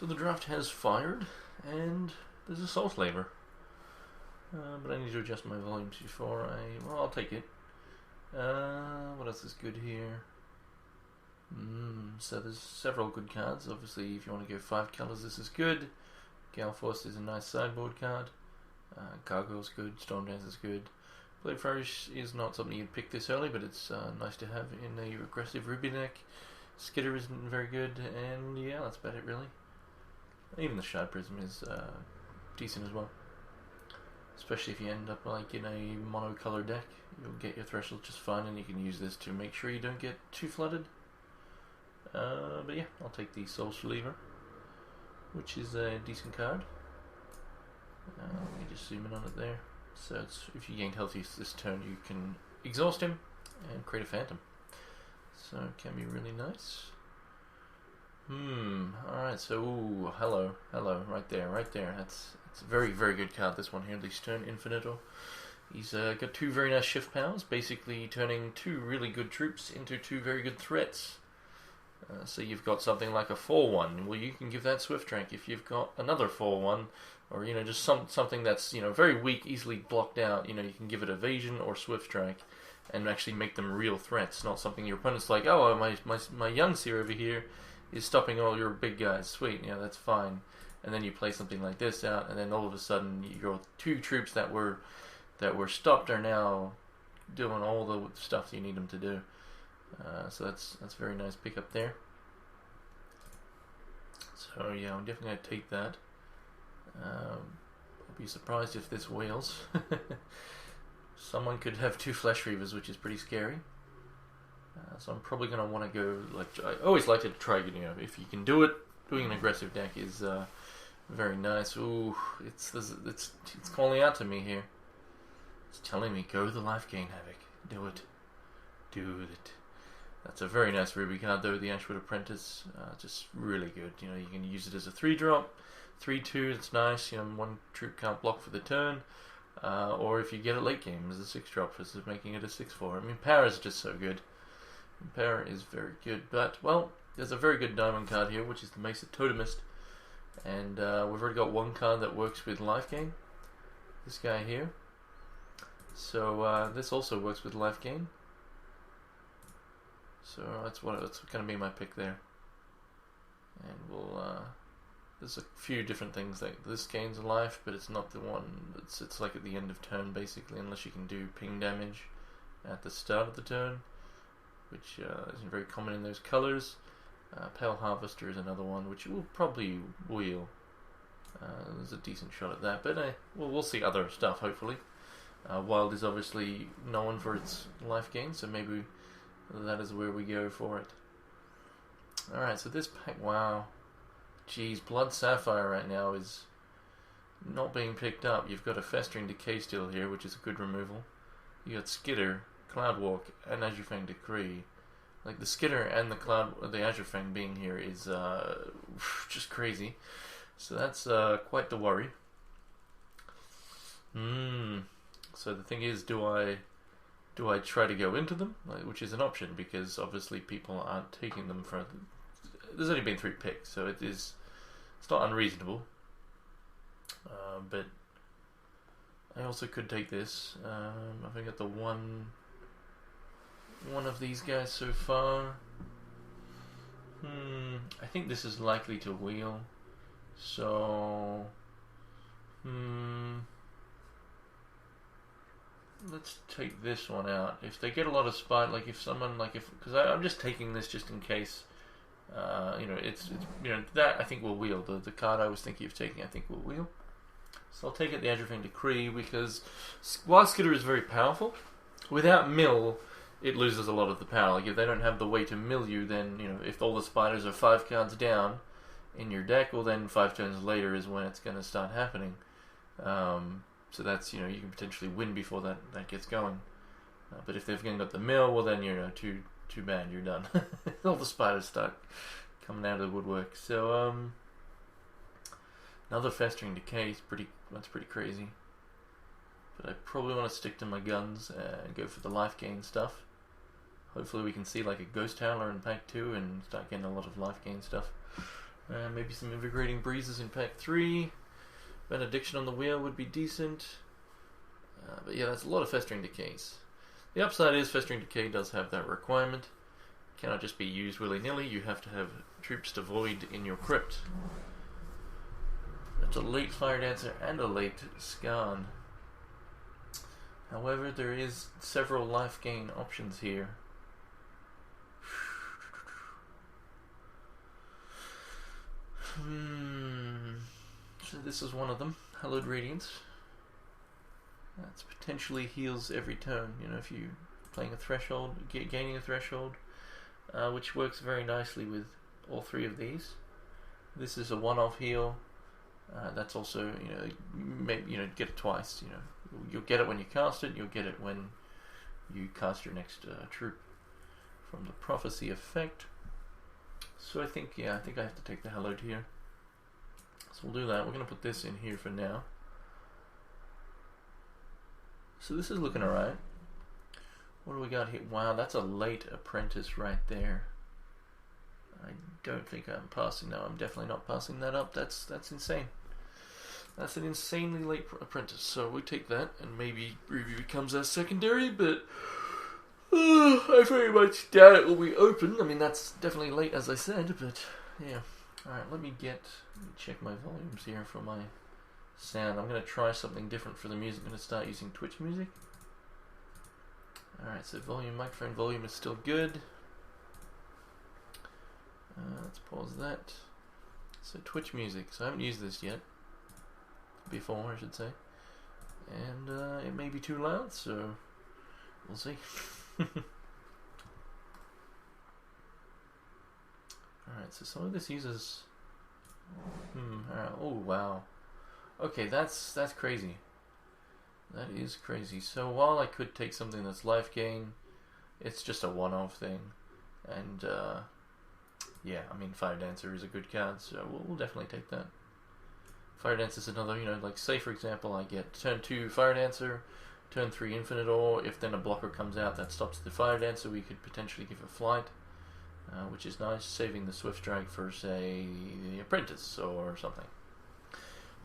So the draft has fired, and there's a Soul Slaver. But I need to adjust my volumes before well, I'll take it. What else is good here? So there's several good cards. Obviously, if you want to go 5 colors, this is good. Galforce is a nice sideboard card. Gargoyle's good. Storm Dance is good. Blade Flourish is not something you'd pick this early, but it's nice to have in a aggressive Ruby deck. Skitter isn't very good, and yeah, that's about it really. Even the Shard Prism is decent as well. Especially if you end up like in a monocolor deck, you'll get your threshold just fine, and you can use this to make sure you don't get too flooded. But yeah, I'll take the Soul Slaver, which is a decent card. Let me just zoom in on it there. So it's, if you gain health use this turn, you can exhaust him and create a Phantom. So it can be really nice. Alright, so ooh, hello, right there. It's a very, very good card, this one here, the Stern Infinitor. He's got 2 very nice shift powers, basically turning 2 really good troops into 2 very good threats. So you've got something like a 4-1, well, you can give that Swift Drink. If you've got another 4-1, or just something that's very weak, easily blocked out, you can give it Evasion or Swift Strike, and actually make them real threats, not something your opponent's like, oh, my young seer over here is stopping all your big guys. Sweet, that's fine. And then you play something like this out, and then all of a sudden your 2 troops that were stopped are now doing all the stuff you need them to do. So that's a very nice pickup there. So yeah, I'm definitely going to take that. I'll be surprised if this whales. Someone could have 2 Flesh Reavers, which is pretty scary. So I'm probably going to want to go, I always like to try, if you can do it, doing an aggressive deck is very nice. Ooh, it's calling out to me here. It's telling me, go the Life Gain Havoc. Do it. Do it. That's a very nice Ruby card though, the Ashwood Apprentice. Just really good. You can use it as a 3-drop, 3/2, it's nice. 1 troop can't block for the turn. Or if you get it late game as a 6-drop versus making it a 6/4. I mean, power is just so good. Power is very good. But, well, there's a very good diamond card here, which is the Mesa Totemist. And we've already got 1 card that works with Life Gain. This guy here. So this also works with Life Gain. So that's going to be my pick there. And there's a few different things that this gains a life, but it's not the one. It's like at the end of turn basically, unless you can do ping damage at the start of the turn, which isn't very common in those colors. Pale Harvester is another one, which will probably wheel. There's a decent shot at that, but we'll see other stuff hopefully. Wild is obviously known for its life gain, so maybe that is where we go for it. Alright, so this pack, wow. Jeez, Blood Sapphire right now is not being picked up. You've got a Festering Decay still here, which is a good removal. You got Skitter, Cloudwalk, and Azurefang Decree. Like the Skitter and the Azurefang being here is just crazy. So that's quite the worry. So the thing is, do I try to go into them, which is an option because obviously people aren't taking them for. There's only been 3 picks, so it's not unreasonable. But I also could take this. I've only got the one of these guys so far. I think this is likely to wheel. So let's take this one out. If they get a lot of spot, because I'm just taking this just in case. That I think will wheel. The card I was thinking of taking, I think will wheel. So I'll take it the Azurefang Decree because while Skitter is very powerful, without mill, it loses a lot of the power. Like if they don't have the way to mill you, then if all the spiders are 5 cards down in your deck, well then 5 turns later is when it's going to start happening. So that's you can potentially win before that gets going. But if they've got the mill, well then too bad, you're done. All the spiders start coming out of the woodwork. So another Festering Decay is that's pretty crazy. But I probably want to stick to my guns and go for the life gain stuff. Hopefully we can see like a Ghost Howler in pack 2 and start getting a lot of life gain stuff. Maybe some Invigorating Breezes in pack 3. Benediction on the wheel would be decent. But yeah, that's a lot of Festering Decays. The upside is Festering Decay does have that requirement. It cannot just be used willy-nilly. You have to have troops to void in your crypt. That's a late Fire Dancer and a late Skarn. However, there is several life gain options here. So this is one of them. Hallowed Radiance. That potentially heals every turn. You know, if you're playing a threshold, gaining a threshold, which works very nicely with all three of these. This is a one-off heal. That's also, get it twice. You know, you'll get it when you cast it. You'll get it when you cast your next troop from the Prophecy effect. So I think I have to take the Hallowed here. So we'll do that. We're going to put this in here for now. So this is looking alright. What do we got here? Wow, that's a late Apprentice right there. I don't think I'm passing. No, I'm definitely not passing that up. That's insane. That's an insanely late Apprentice. So we take that, and maybe Ruby becomes our secondary, but I very much doubt it will be open. I mean, that's definitely late, as I said, but yeah. Alright, let me check my volumes here for my sound. I'm going to try something different for the music. I'm going to start using Twitch music. Alright, so microphone volume is still good. Let's pause that. So Twitch music. So I haven't used this yet. Before, I should say. And it may be too loud, so we'll see. Alright, so some of this uses... oh, wow. Okay, that's crazy. That is crazy. So while I could take something that's life gain, it's just a one-off thing. And, yeah, I mean, Fire Dancer is a good card, so we'll definitely take that. Fire Dancer is another, like, say, for example, I get turn 2 Fire Dancer, turn 3 Infinite Ore. If then a blocker comes out that stops the Fire Dancer, we could potentially give it Flight, which is nice, saving the Swift Strike for, say, the Apprentice or something.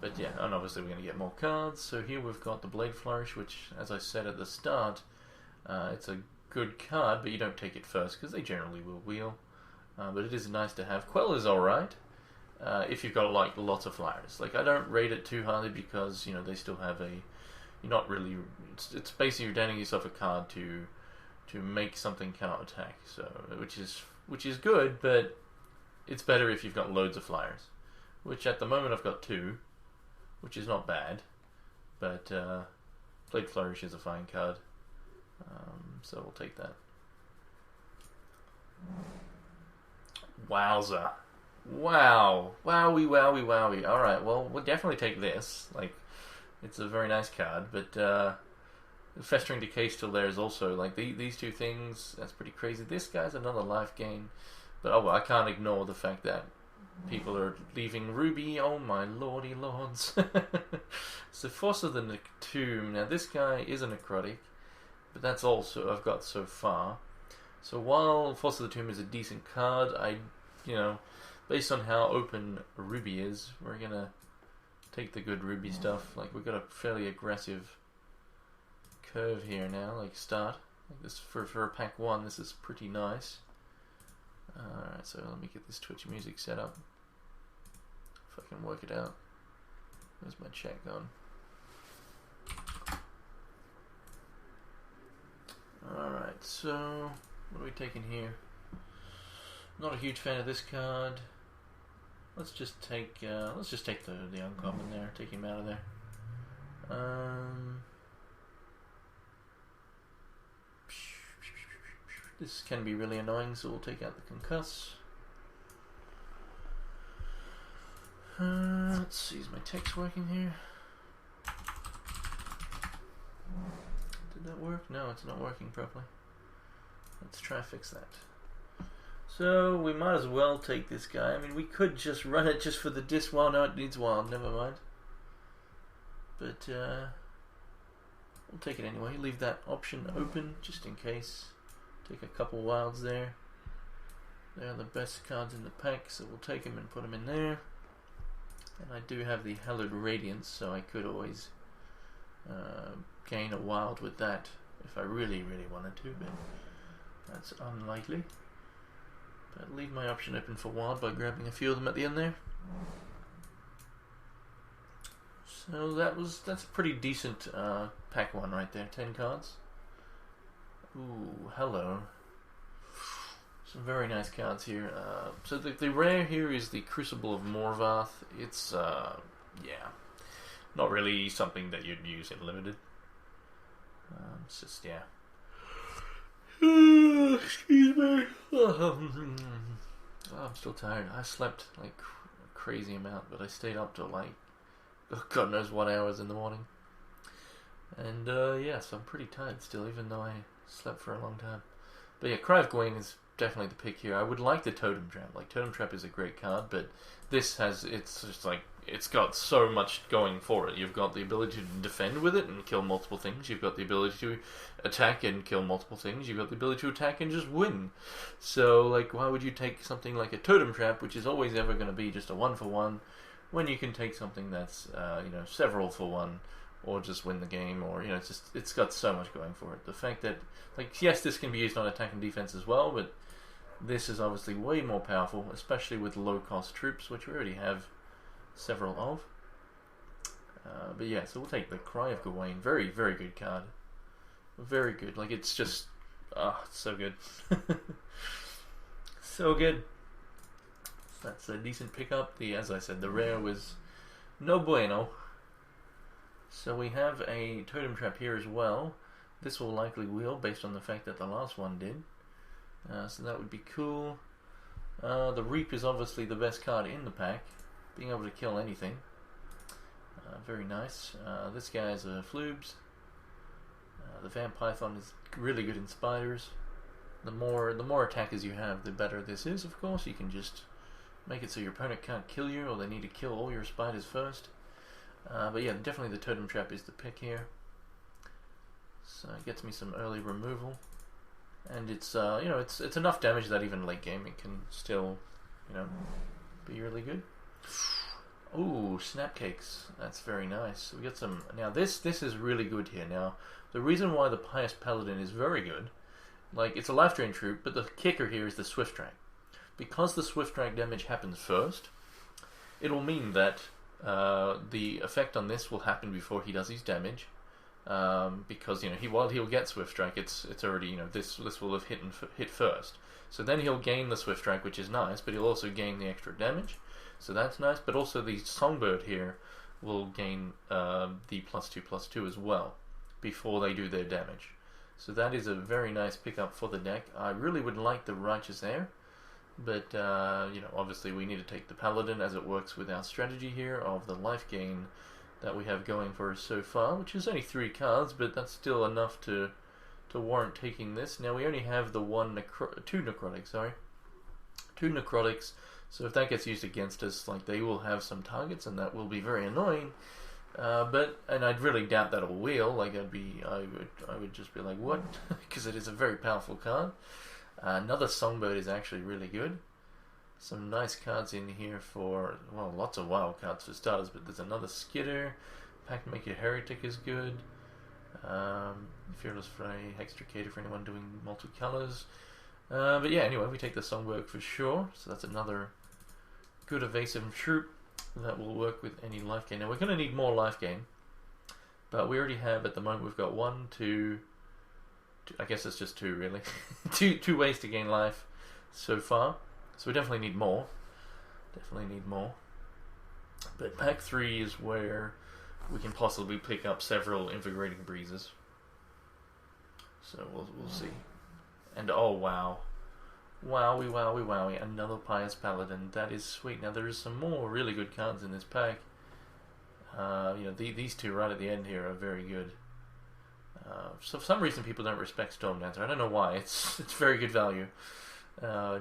But yeah, and obviously we're going to get more cards. So here we've got the Blade Flourish, which, as I said at the start, it's a good card, but you don't take it first, because they generally will wheel. But it is nice to have. Quell is alright, if you've got, like, lots of flyers. Like, I don't rate it too highly because, they still have a... You're not really... It's basically you're donating yourself a card to make something cannot attack, so which is good, but it's better if you've got loads of flyers. Which at the moment I've got 2. Which is not bad, but Blade Flourish is a fine card, so we'll take that. Wowza. Wow. Wowie, wowie, wowie. Alright, well, we'll definitely take this. Like, it's a very nice card, but Festering Decay still there is also, like, these two things, that's pretty crazy. This guy's another life gain, but oh well, I can't ignore the fact that people are leaving Ruby, oh my lordy lords. So Force of the Tomb. Now this guy is a necrotic, but that's also I've got so far. So while Force of the Tomb is a decent card, based on how open Ruby is, we're gonna take the good Ruby stuff. Like, we've got a fairly aggressive curve here now, like start. Like this for a pack 1, this is pretty nice. Alright, so let me get this Twitch music set up. If I can work it out. Where's my chat gone? Alright, so what are we taking here? Not a huge fan of this card. Let's just take the uncommon there, take him out of there. This can be really annoying, so we'll take out the Concuss. Let's see, is my text working here? Did that work? No, it's not working properly. Let's try to fix that. So, we might as well take this guy. I mean, we could just run it just for the disc. Well, no, it needs wild, never mind. But, we'll take it anyway. Leave that option open, just in case. Take a couple wilds there. They are the best cards in the pack, so we'll take them and put them in there. And I do have the Hallowed Radiance, so I could always gain a wild with that if I really wanted to, but that's unlikely. But leave my option open for wild by grabbing a few of them at the end there. So that's a pretty decent pack one right there, 10 cards. Ooh, hello. Some very nice cards here. So the rare here is the Crucible of Morvath. It's, yeah, not really something that you'd use in Limited. It's just, yeah. Excuse me. I'm still tired. I slept like a crazy amount, but I stayed up till like, God knows what hours in the morning. And, yeah, so I'm pretty tired still, even though I slept for a long time. But yeah, Cry of Gawain is definitely the pick here. I would like the Totem Trap. Like, Totem Trap is a great card, but this has, it's just like, it's got so much going for it. You've got the ability to defend with it and kill multiple things. You've got the ability to attack and kill multiple things. You've got the ability to attack and just win. So, like, why would you take something like a Totem Trap, which is always ever going to be just a 1-for-1, when you can take something that's, you know, several for one, or just win the game, or, you know, it's got so much going for it. The fact that, like, yes, this can be used on attack and defense as well, but this is obviously way more powerful, especially with low-cost troops, which we already have several of. But yeah, so we'll take the Cry of Gawain. Very good card. Very good. Like, it's just, it's so good. So good. That's a decent pickup. As I said, the rare was no bueno. So we have a Totem Trap here as well. This will likely wheel based on the fact that the last one did. So that would be cool. The Reap is obviously the best card in the pack, being able to kill anything. Very nice. This guy is a Floobs. The Vampython is really good in spiders. The more attackers you have, the better this is, of course. You can just make it so your opponent can't kill you, or they need to kill all your spiders first. But yeah, definitely the Totem Trap is the pick here. So it gets me some early removal. And it's, you know, it's enough damage that even late game it can still, you know, be really good. Ooh, Snapcakes. That's very nice. So we got some... Now, this is really good here. Now, the reason why the Pious Paladin is very good, like, it's a life drain troop, but the kicker here is the Swift Drag. Because the Swift Drag damage happens first, it'll mean that the effect on this will happen before he does his damage. Because, you know, while he'll get Swift Strike, it's already, you know, this will have hit first. So then he'll gain the Swift Strike, which is nice, but he'll also gain the extra damage. So that's nice, but also the Songbird here will gain the +2/+2 as well before they do their damage. So that is a very nice pickup for the deck. I really would like the Righteous Heir, but, you know, obviously we need to take the Paladin as it works with our strategy here of the life gain that we have going for us so far, which is only 3 cards, but that's still enough to warrant taking this. Now we only have the two necrotics, so if that gets used against us, like, they will have some targets, and that will be very annoying. And I'd really doubt that'll wheel. Like, I would just be like, what? Because it is a very powerful card. Another Songbird is actually really good. Some nice cards in here for, well, lots of wild cards for starters, but there's another Skitter. Packmaker Heretic is good. Fearless Fray, Hextricator for anyone doing multicolors. But yeah, anyway, we take the Songbird for sure. So that's another good evasive troop that will work with any life gain. Now we're going to need more life gain, but we already have, at the moment, we've got 1, 2, I guess it's just 2 really. two ways to gain life so far. So we definitely need more. But pack 3 is where we can possibly pick up several Invigorating Breezes. So we'll see. And oh wow. Wowie, another Pious Paladin. That is sweet. Now there is some more really good cards in this pack. You know, these two right at the end here are very good. So for some reason people don't respect Stormdancer. I don't know why. It's very good value.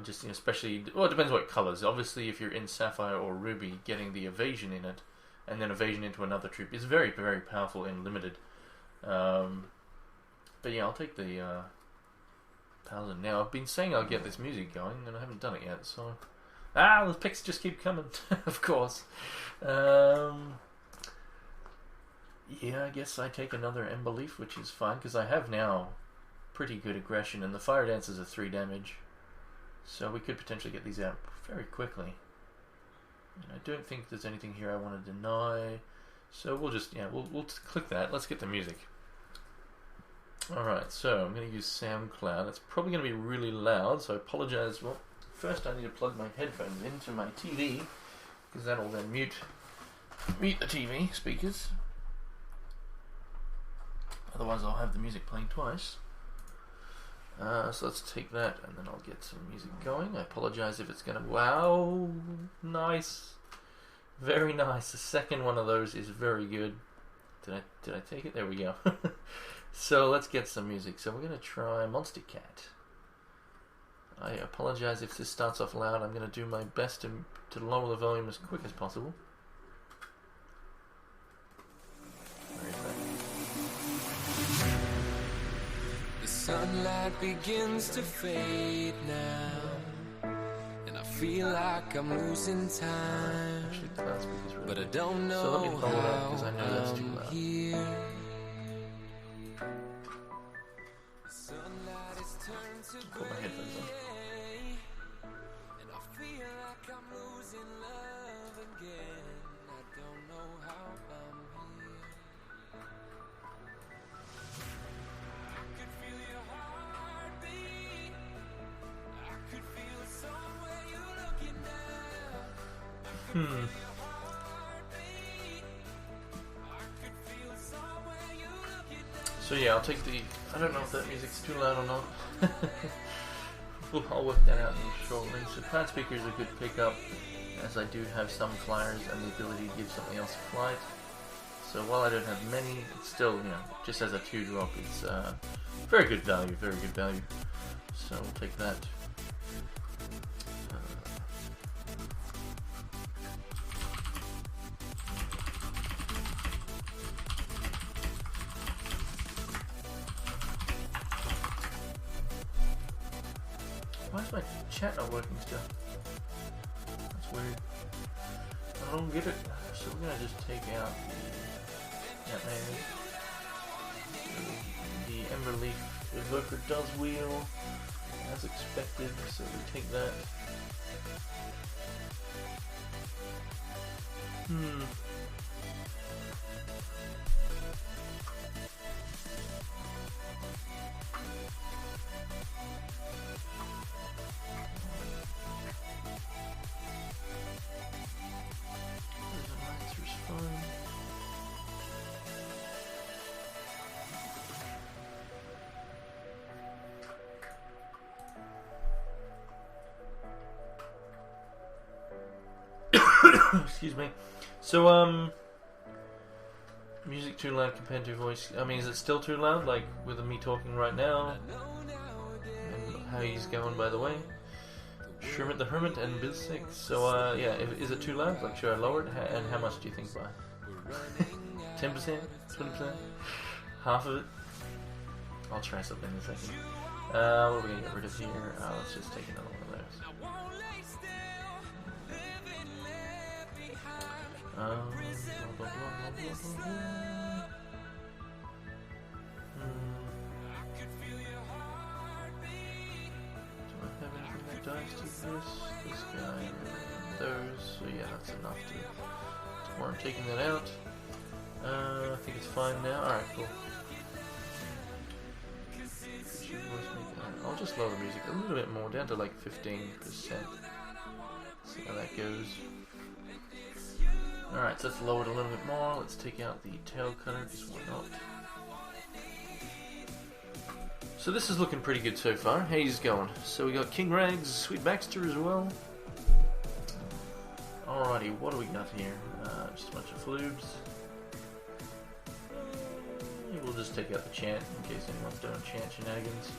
Just, you know, especially, well, it depends what colors. Obviously, if you're in Sapphire or Ruby, getting the evasion in it, and then evasion into another troop is very powerful in Limited. But yeah, I'll take the Paladin. Now, I've been saying I'll get this music going, and I haven't done it yet, so... Ah, the picks just keep coming, of course. Yeah, I guess I take another Ember Leaf, which is fine, because I have now pretty good aggression, and the Fire Dancers are 3 damage. So we could potentially get these out very quickly. And I don't think there's anything here I want to deny. So we'll just, yeah, we'll click that. Let's get the music. Alright, so I'm going to use SoundCloud. It's probably going to be really loud, so I apologize. Well, first I need to plug my headphones into my TV, because that'll then mute the TV speakers. Otherwise I'll have the music playing twice. So let's take that, and then I'll get some music going. I apologize if it's going to... Wow! Nice! Very nice. The second one of those is very good. Did I take it? There we go. So let's get some music. So we're going to try Monster Cat. I apologize if this starts off loud. I'm going to do my best to lower the volume as quick as possible. Where is that? The sunlight begins to fade now, and I feel like I'm losing time. Actually, the loudspeaker's really but I don't know. So let me lower it up because I know that's too loud. Here. The sunlight is turned to Put my headphones on. and I feel like I'm losing love again. I don't know how I'm here. I could feel your heartbeat. I could feel somewhere you're looking now. So yeah, I'll take the... I don't know if that music's too loud or not. I'll work that out shortly. So plant speaker is a good pickup, as I do have some flyers and the ability to give something else a flight. So while I don't have many, it's still, you know, just as a 2-drop, it's very good value, very good value. So we'll take that. Why is my chat not working still? That's weird. I don't get it. So we're gonna just take out the Ember Leaf Evoker does wheel as expected, so we take that. Excuse me. So, music too loud compared to voice. I mean, is it still too loud, like with me talking right now? And how he's going, by the way. Shermit the Hermit and Biz6. So, yeah, is it too loud? Like, should I lower it? And how much do you think by? 10%? 20%? Half of it? I'll try something in a second. What are we going to get rid of here? Let's just take another one of those. Blah, blah, blah, blah, blah, blah. Do I have anything that dies to this guy, and those? So yeah, that's enough to warrant taking that out. I think it's fine now. Alright, cool. I'll just lower the music a little bit more, down to like 15%. See how that goes. Alright, so let's lower it a little bit more. Let's take out the tail cutter, just why not. So this is looking pretty good so far. Hayes going. So we got King Rags, Sweet Baxter as well. Alrighty, what do we got here? Just a bunch of floobs. We'll just take out the chant in case anyone's doing chant shenanigans.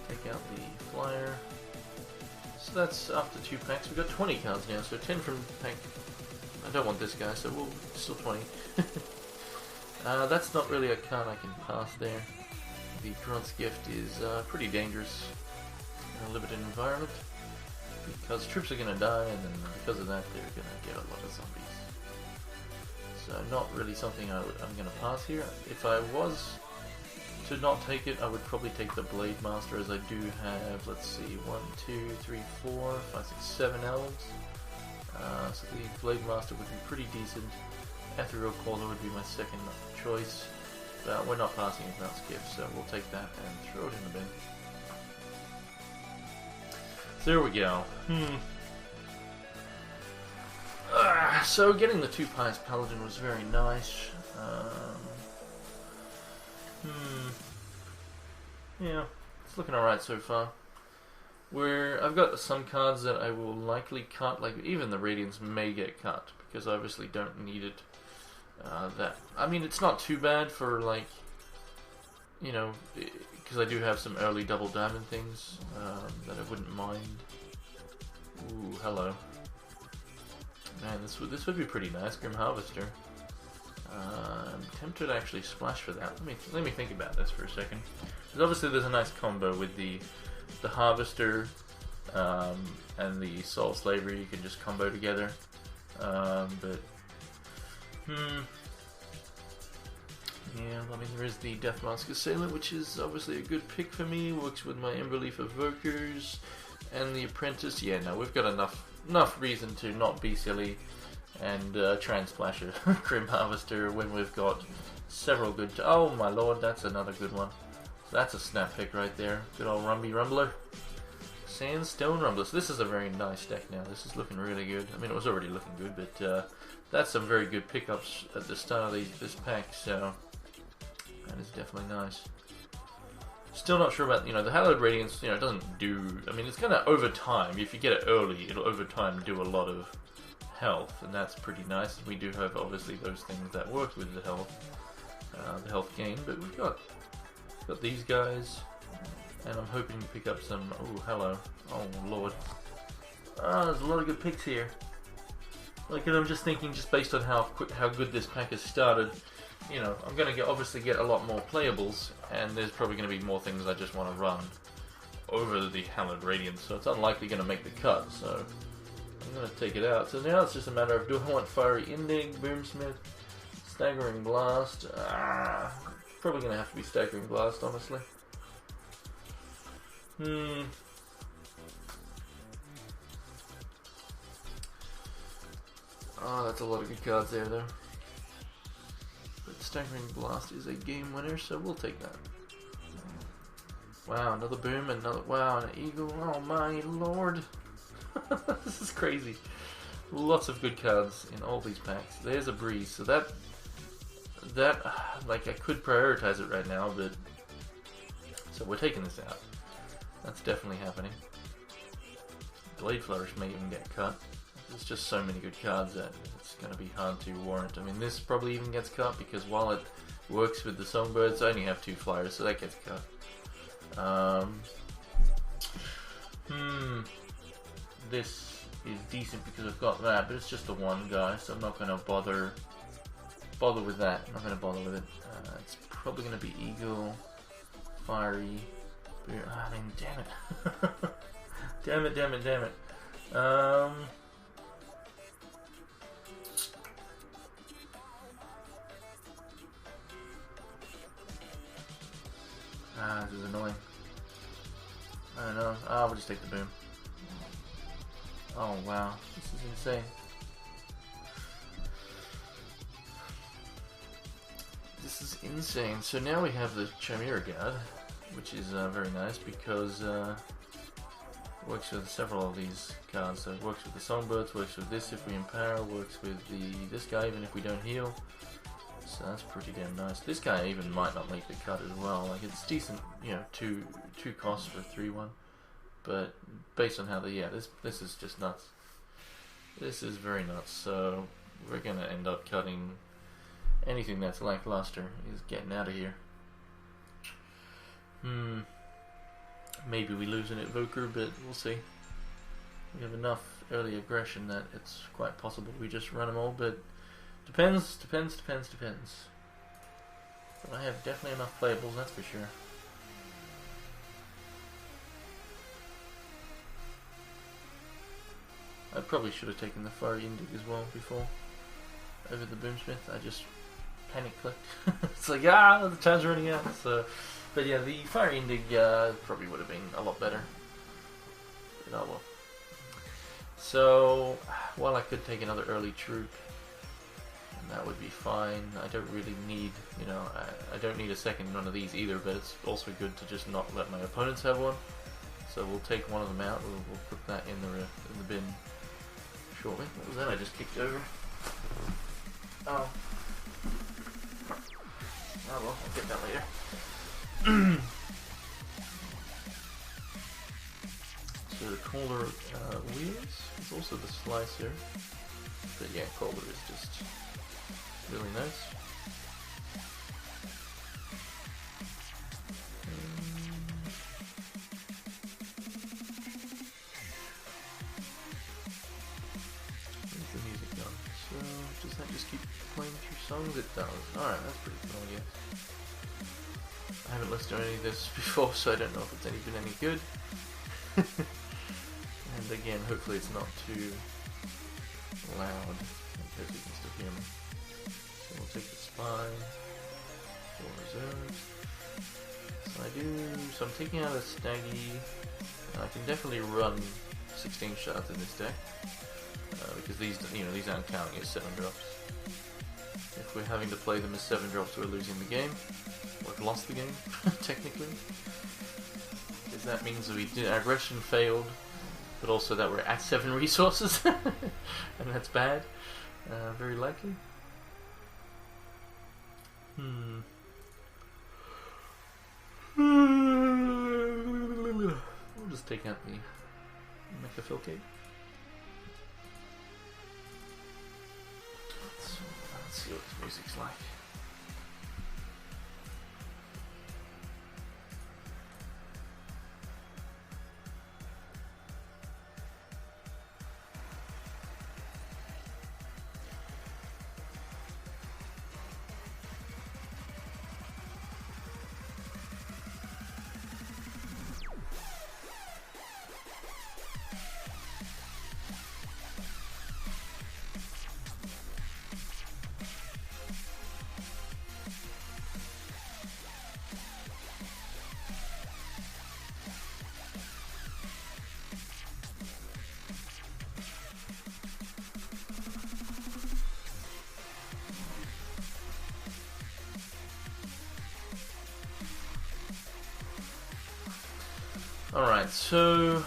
Take out the flyer. So that's after 2 packs. We've got 20 cards now, so 10 from pack. I don't want this guy, so we'll still 20. That's not really a card I can pass there. The Grunt's Gift is pretty dangerous. in a limited environment, because troops are going to die, and then because of that they're going to get a lot of zombies. So not really something I'm going to pass here. If I was to not take it, I would probably take the Blade Master, as I do have, let's see, 1, 2, 3, 4, 5, 6, 7 elves. So the Blade Master would be pretty decent. Ethereal Caller would be my second choice, but we're not passing it without skip, so we'll take that and throw it in the bin. There we go. So getting the 2 Pious Paladin was very nice. Yeah, it's looking alright so far. I've got some cards that I will likely cut, like even the Radiance may get cut, because I obviously don't need it. I mean, it's not too bad for, like, you know, because I do have some early double diamond things that I wouldn't mind. Ooh, hello. Man, this would be pretty nice, Grim Harvester. I'm tempted to actually splash for that. Let me think about this for a second. Because obviously there's a nice combo with the Harvester and the Soul Slavery. You can just combo together. Yeah, I mean, there is the Death Mask Assailant, which is obviously a good pick for me. Works with my Emberleaf Evokers and the Apprentice. Yeah, no, we've got enough reason to not be silly and try and splash a Grim Harvester when we've got several good... Oh my lord, that's another good one. So that's a snap pick right there. Good old Rumby Rumbler. Sandstone Rumbler. So this is a very nice deck now. This is looking really good. I mean, it was already looking good, but that's some very good pickups at the start of this pack, so that is definitely nice. Still not sure about, you know, the Hallowed Radiance, you know, it doesn't do... I mean, it's going to, over time, if you get it early, it'll over time do a lot of health, and that's pretty nice. We do have, obviously, those things that work with the health gain, but we've got these guys, and I'm hoping to pick up some... Oh, hello. Oh, lord. There's a lot of good picks here. Like, and I'm just thinking, just based on how good this pack has started, you know, I'm going to obviously get a lot more playables, and there's probably going to be more things I just want to run over the Hallowed Radiance, so it's unlikely going to make the cut, so I'm going to take it out. So now it's just a matter of, do I want Fiery Indig, Boomsmith, Staggering Blast? Probably going to have to be Staggering Blast, honestly. Oh, that's a lot of good cards there, though. But Staggering Blast is a game winner, so we'll take that. Wow, another boom, wow, an eagle. Oh my lord. This is crazy. Lots of good cards in all these packs. There's a breeze, so that like, I could prioritize it right now, but so we're taking this out. That's definitely happening. Blade Flourish may even get cut. There's just so many good cards that it's going to be hard to warrant. I mean, this probably even gets cut because while it works with the Songbirds, I only have 2 flyers, so that gets cut. This is decent because I've got that, but it's just the one guy, so I'm not going to bother with that. I'm not going to bother with it. It's probably going to be Eagle, Fiery. I mean, damn it. damn it. This is annoying. I don't know. We'll just take the boom. Oh wow, this is insane. This is insane. So now we have the Chimera Guard, which is very nice because it works with several of these cards. So it works with the Songbirds, works with this if we empower, works with this guy even if we don't heal. So that's pretty damn nice. This guy even might not make the cut as well. Like, it's decent, you know, two costs for 3/1. But based on how this is just nuts. This is very nuts. So we're gonna end up cutting anything that's lackluster. Is getting out of here. Maybe we lose an Evoker, but we'll see. We have enough early aggression that it's quite possible we just run them all, but depends. But I have definitely enough playables, that's for sure. I probably should have taken the Fiery Indig as well before over the Boomsmith. I just panic clicked. It's like, the time's running out. So, but yeah, the Fiery Indig probably would have been a lot better. But oh well. So, well, I could take another early troop, and that would be fine. I don't really need, you know, I don't need a second one of these either, but it's also good to just not let my opponents have one. So we'll take one of them out. We'll put that in the bin shortly. What was that I just kicked over? Oh. Oh well, I'll get that later. So the Caller wheels is also the Slicer. But yeah, Caller is just really nice. Where's the music gone? So, does that just keep playing through songs? It does. Alright, that's pretty cool, I guess. I haven't listened to any of this before, so I don't know if it's been any good. And again, hopefully it's not too loud. I hope you can still hear me. So we'll take the Spy, 4 reserves. So I'm taking out a Staggy. I can definitely run 16 shots in this deck. Because these aren't counting as 7 drops. If we're having to play them as 7 drops, we're losing the game. We've lost the game, technically. Because that means our aggression failed, but also that we're at 7 resources, and that's bad. Very likely. We'll just take out the Mecha Filcate. Let's see what this music's like. Alright, so...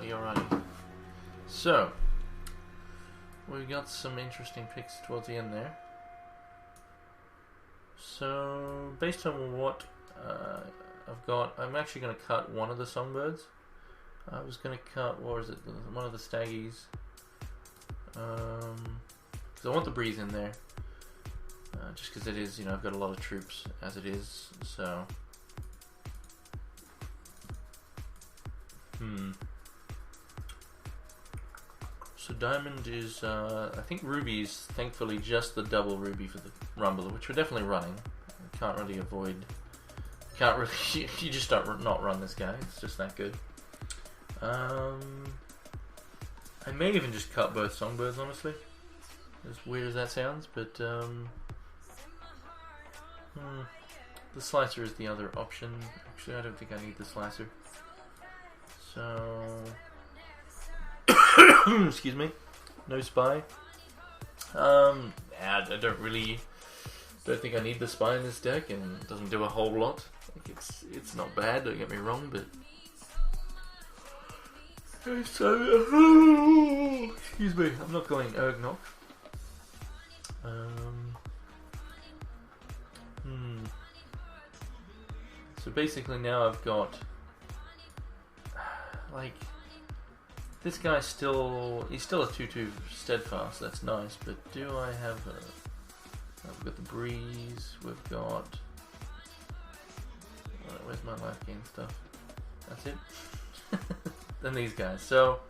Alrighty. So, we got some interesting picks towards the end there. So, based on what I've got, I'm actually going to cut one of the Songbirds. I was going to cut, one of the Staggies. Because I want the Breeze in there. Just because it is, I've got a lot of troops as it is, so... So Diamond is, I think Ruby is thankfully just the double Ruby for the Rumbler, which we're definitely running. Can't really avoid, you just don't not run this guy, it's just that good. I may even just cut both Songbirds, honestly. As weird as that sounds, but the Slicer is the other option. Actually, I don't think I need the Slicer. So, excuse me, no Spy. I don't think I need the Spy in this deck, and it doesn't do a whole lot. Like it's not bad, don't get me wrong, but excuse me, I'm not going Ergnok. So basically now I've got, like, this guy's still, he's still a 2-2 steadfast, that's nice, but do I have a, we've got the breeze, we've got, where's my life gain stuff? That's it. Then these guys, so,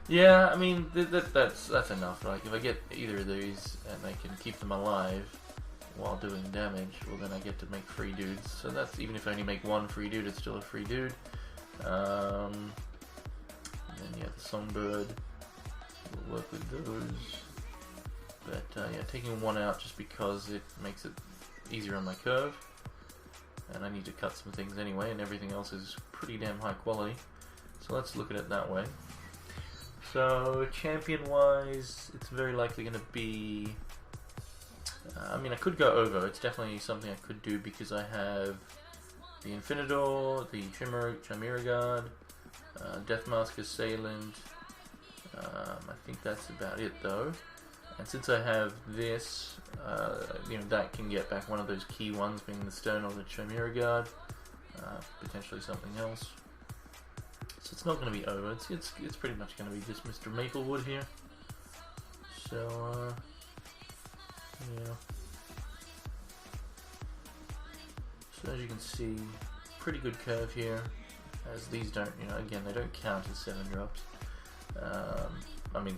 yeah, I mean, that's enough, like, if I get either of these and I can keep them alive while doing damage, well then I get to make free dudes, so that's, even if I only make one free dude, it's still a free dude. And then yeah, the songbird will work with those, but yeah, taking one out just because it makes it easier on my curve, and I need to cut some things anyway, and everything else is pretty damn high quality, so let's look at it that way. So champion wise, it's very likely going to be, I mean, I could go over, it's definitely something I could do because I have the Infinidor, the Chimera Guard, Deathmask Assailant. I think that's about it though. And since I have this, you know, that can get back one of those key ones, being the Stone or the Chimera Guard, potentially something else. So it's not going to be over. It's pretty much going to be just Mr. Maplewood here. So yeah. So as you can see, pretty good curve here, as these don't, you know, again, they don't count as 7 drops. I mean,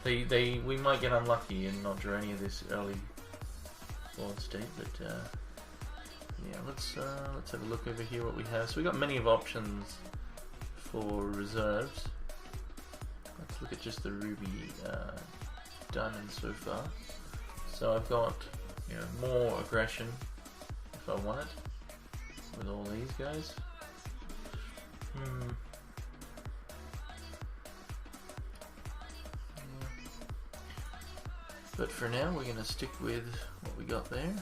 we might get unlucky and not draw any of this early board state, but yeah, let's have a look over here what we have. So we got many of options for reserves. Let's look at just the ruby diamond so far. So I've got, you know, more aggression if I want it with all these guys. Yeah. But for now we're going to stick with what we got there.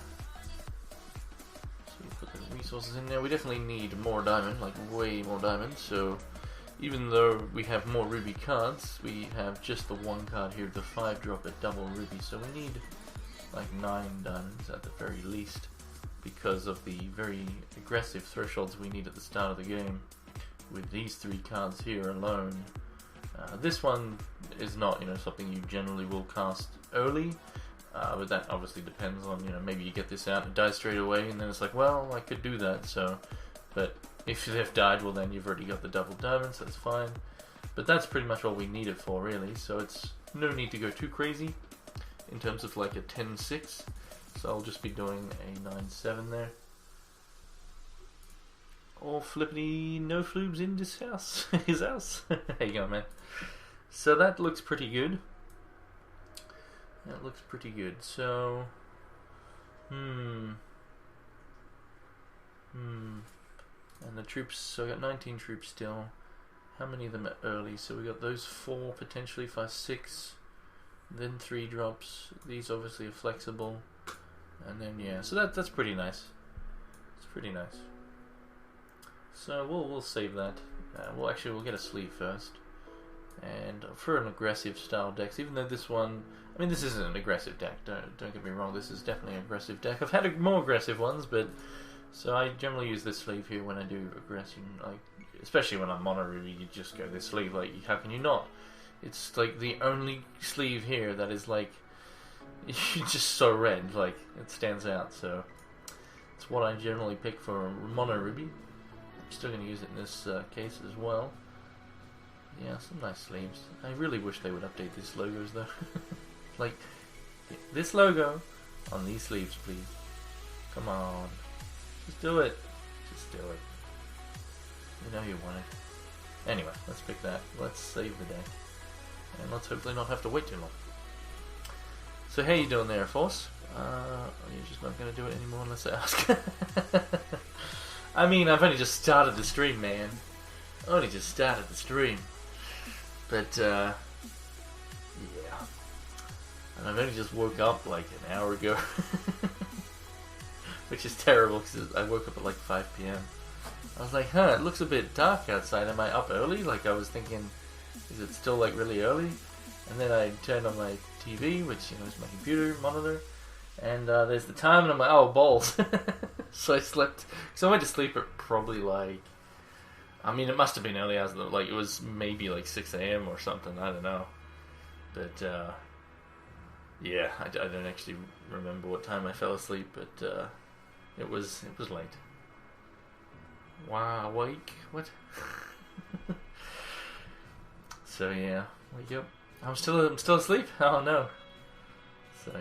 So we put the resources in there. We definitely need more diamond, like way more diamond, so even though we have more ruby cards, we have just the one card here, the 5-drop at double ruby, so we need like 9 diamonds at the very least, because of the very aggressive thresholds we need at the start of the game with these 3 cards here alone. This one is not, you know, something you generally will cast early, but that obviously depends on, you know, maybe you get this out and it dies straight away, and then it's like, well, I could do that, so, but if they've died, well then you've already got the double diamonds, so that's fine. But that's pretty much all we need it for, really, so it's no need to go too crazy in terms of like a 10-6, so I'll just be doing a 9-7 there. Or flippity no flubes in this house. His house. There you go, man. So that looks pretty good. That looks pretty good. So, And the troops, so I got 19 troops still. How many of them are early? So we got those 4 potentially, 5, 6, then 3 drops. These obviously are flexible, and then yeah. So that's pretty nice. It's pretty nice. So we'll save that. We'll get a sleeve first, and for an aggressive style decks, even though this one, I mean, this isn't an aggressive deck. Don't get me wrong. This is definitely an aggressive deck. I've had more aggressive ones, but so I generally use this sleeve here when I do aggression. Like, especially when I'm mono ruby, you just go this sleeve. Like, how can you not? It's like the only sleeve here that is like just so red. Like, it stands out. So it's what I generally pick for mono ruby. I'm still going to use it in this case as well. Yeah, some nice sleeves. I really wish they would update these logos though. Like, this logo on these sleeves, please. Come on. Just do it. Just do it. You know you want it. Anyway, let's pick that. Let's save the day. And let's hopefully not have to wait too long. So how you doing there, Force? You're just not going to do it anymore unless I ask. I mean, I've only just started the stream, man. Only just started the stream. But, yeah. And I've only just woke up like an hour ago. Which is terrible, because I woke up at like 5 p.m. I was like, it looks a bit dark outside. Am I up early? Like, I was thinking, is it still like really early? And then I turned on my TV, which, you know, is my computer monitor. And there's the time, and I'm like, oh, balls. So I slept. So I went to sleep at probably like. I mean, it must have been early hours. Like it was maybe like 6 a.m. or something. I don't know. But yeah, I don't actually remember what time I fell asleep. But it was late. Wow, awake? What? So yeah, wake up. I'm still asleep. Oh no. So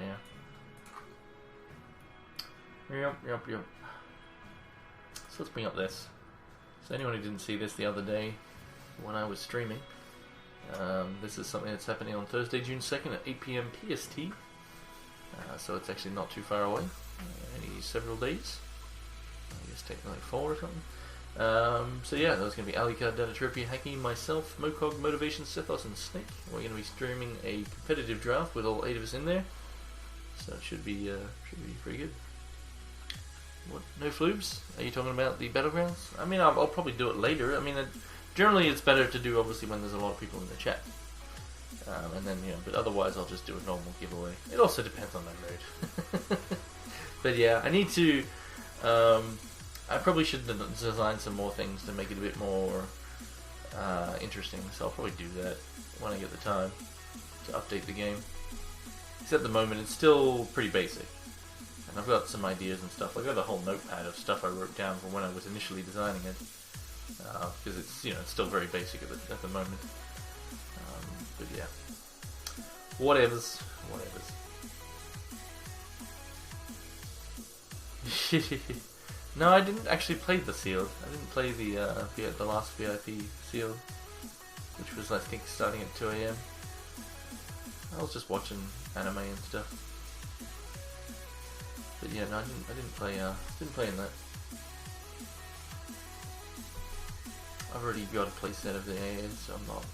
yeah. Yep. So let's bring up this. So anyone who didn't see this the other day when I was streaming, this is something that's happening on Thursday, June 2nd at 8 p.m. PST. So it's actually not too far away. Only several days. I guess taking like 4 or something. So yeah, there's going to be Alucard, Danatropia, Haki, myself, Mokog, Motivation, Sethos, and Snake. We're going to be streaming a competitive draft with all 8 of us in there. So it should be pretty good. What? No floobs? Are you talking about the battlegrounds? I mean, I'll probably do it later. I mean, generally it's better to do obviously when there's a lot of people in the chat. And then, but otherwise I'll just do a normal giveaway. It also depends on my mood. But yeah, I need to, I probably should design some more things to make it a bit more interesting. So I'll probably do that when I get the time to update the game. Because at the moment it's still pretty basic. And I've got some ideas and stuff. I've got a whole notepad of stuff I wrote down from when I was initially designing it. Because it's it's still very basic at the moment. But yeah, whatevers. No, I didn't actually play the sealed. I didn't play the last VIP sealed, which was I think starting at 2 a.m. I was just watching anime and stuff. But yeah, no, I didn't play in that. I've already got a playset of the AAs, so I'm not.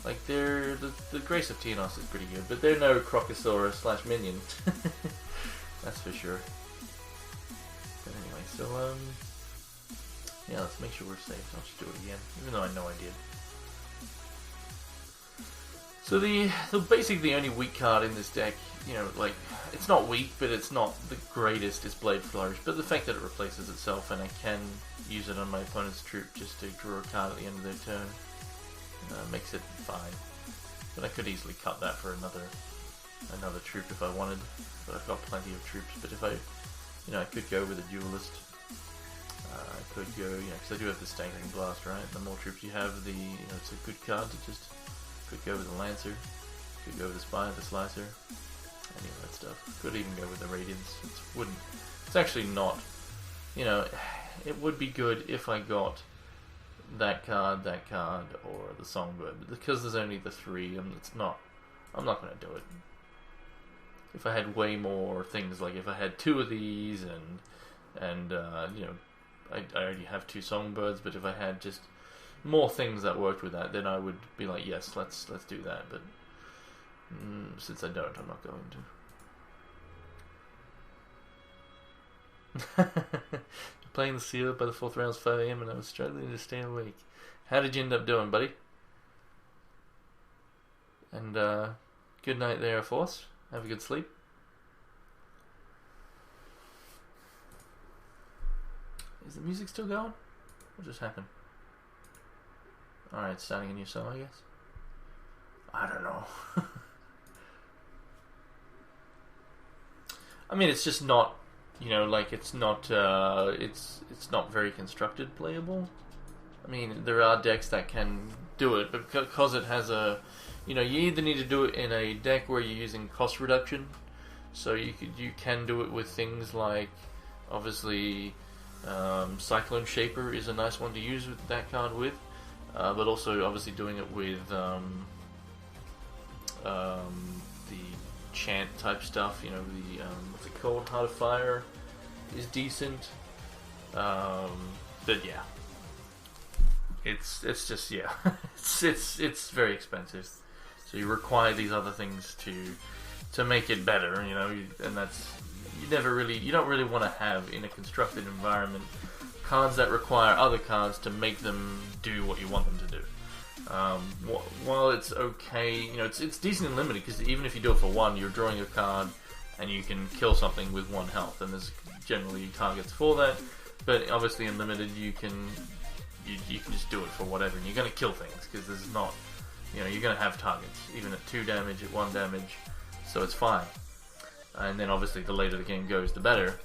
Like, the Grace of Tienos is pretty good, but they're no Crocosaurus / minion. That's for sure. But anyway, so, yeah, let's make sure we're safe. I'll just do it again, even though I know I did. So basically the only weak card in this deck, like, it's not weak, but it's not the greatest, is Blade Flourish. But the fact that it replaces itself, and I can use it on my opponent's troop just to draw a card at the end of their turn, makes it fine. But I could easily cut that for another troop if I wanted. But I've got plenty of troops. But if I could go with a duelist. I could go, because I do have the Staggering Blast, right? The more troops you have, it's a good card to just. Could go with the Lancer. Could go with the Spire, the Slicer. Any of that stuff. Could even go with the Radiance. It's actually not. It would be good if I got that card, or the Songbird. But because there's only the 3, I'm not going to do it. If I had way more things, like if I had 2 of these, and I already have 2 Songbirds, but if I had just more things that worked with that, then I would be like, yes, let's do that. But since I don't, I'm not going to. Playing the Seal by the 4th round was 5 a.m. and I was struggling to stay awake. How did you end up doing, buddy? And good night there, Air Force. Have a good sleep. Is the music still going? What just happened? Alright, starting a new song, I guess. I don't know. I mean, it's just not, it's not very constructed playable. I mean, there are decks that can do it, but because it has you either need to do it in a deck where you're using cost reduction, so you can do it with things like, obviously, Cyclone Shaper is a nice one to use with that card with. But also, obviously, doing it with the chant type stuff. What's it called? Heart of Fire is decent. But yeah, it's just it's very expensive. So you require these other things to make it better. And that's you don't really want to have in a constructed environment. Cards that require other cards to make them do what you want them to do. While it's okay, it's decent and limited, because even if you do it for 1, you're drawing a card and you can kill something with 1 health, and there's generally targets for that. But obviously in limited, you can just do it for whatever, and you're going to kill things because there's not, you're going to have targets even at 2 damage, at 1 damage, so it's fine. And then obviously the later the game goes, the better.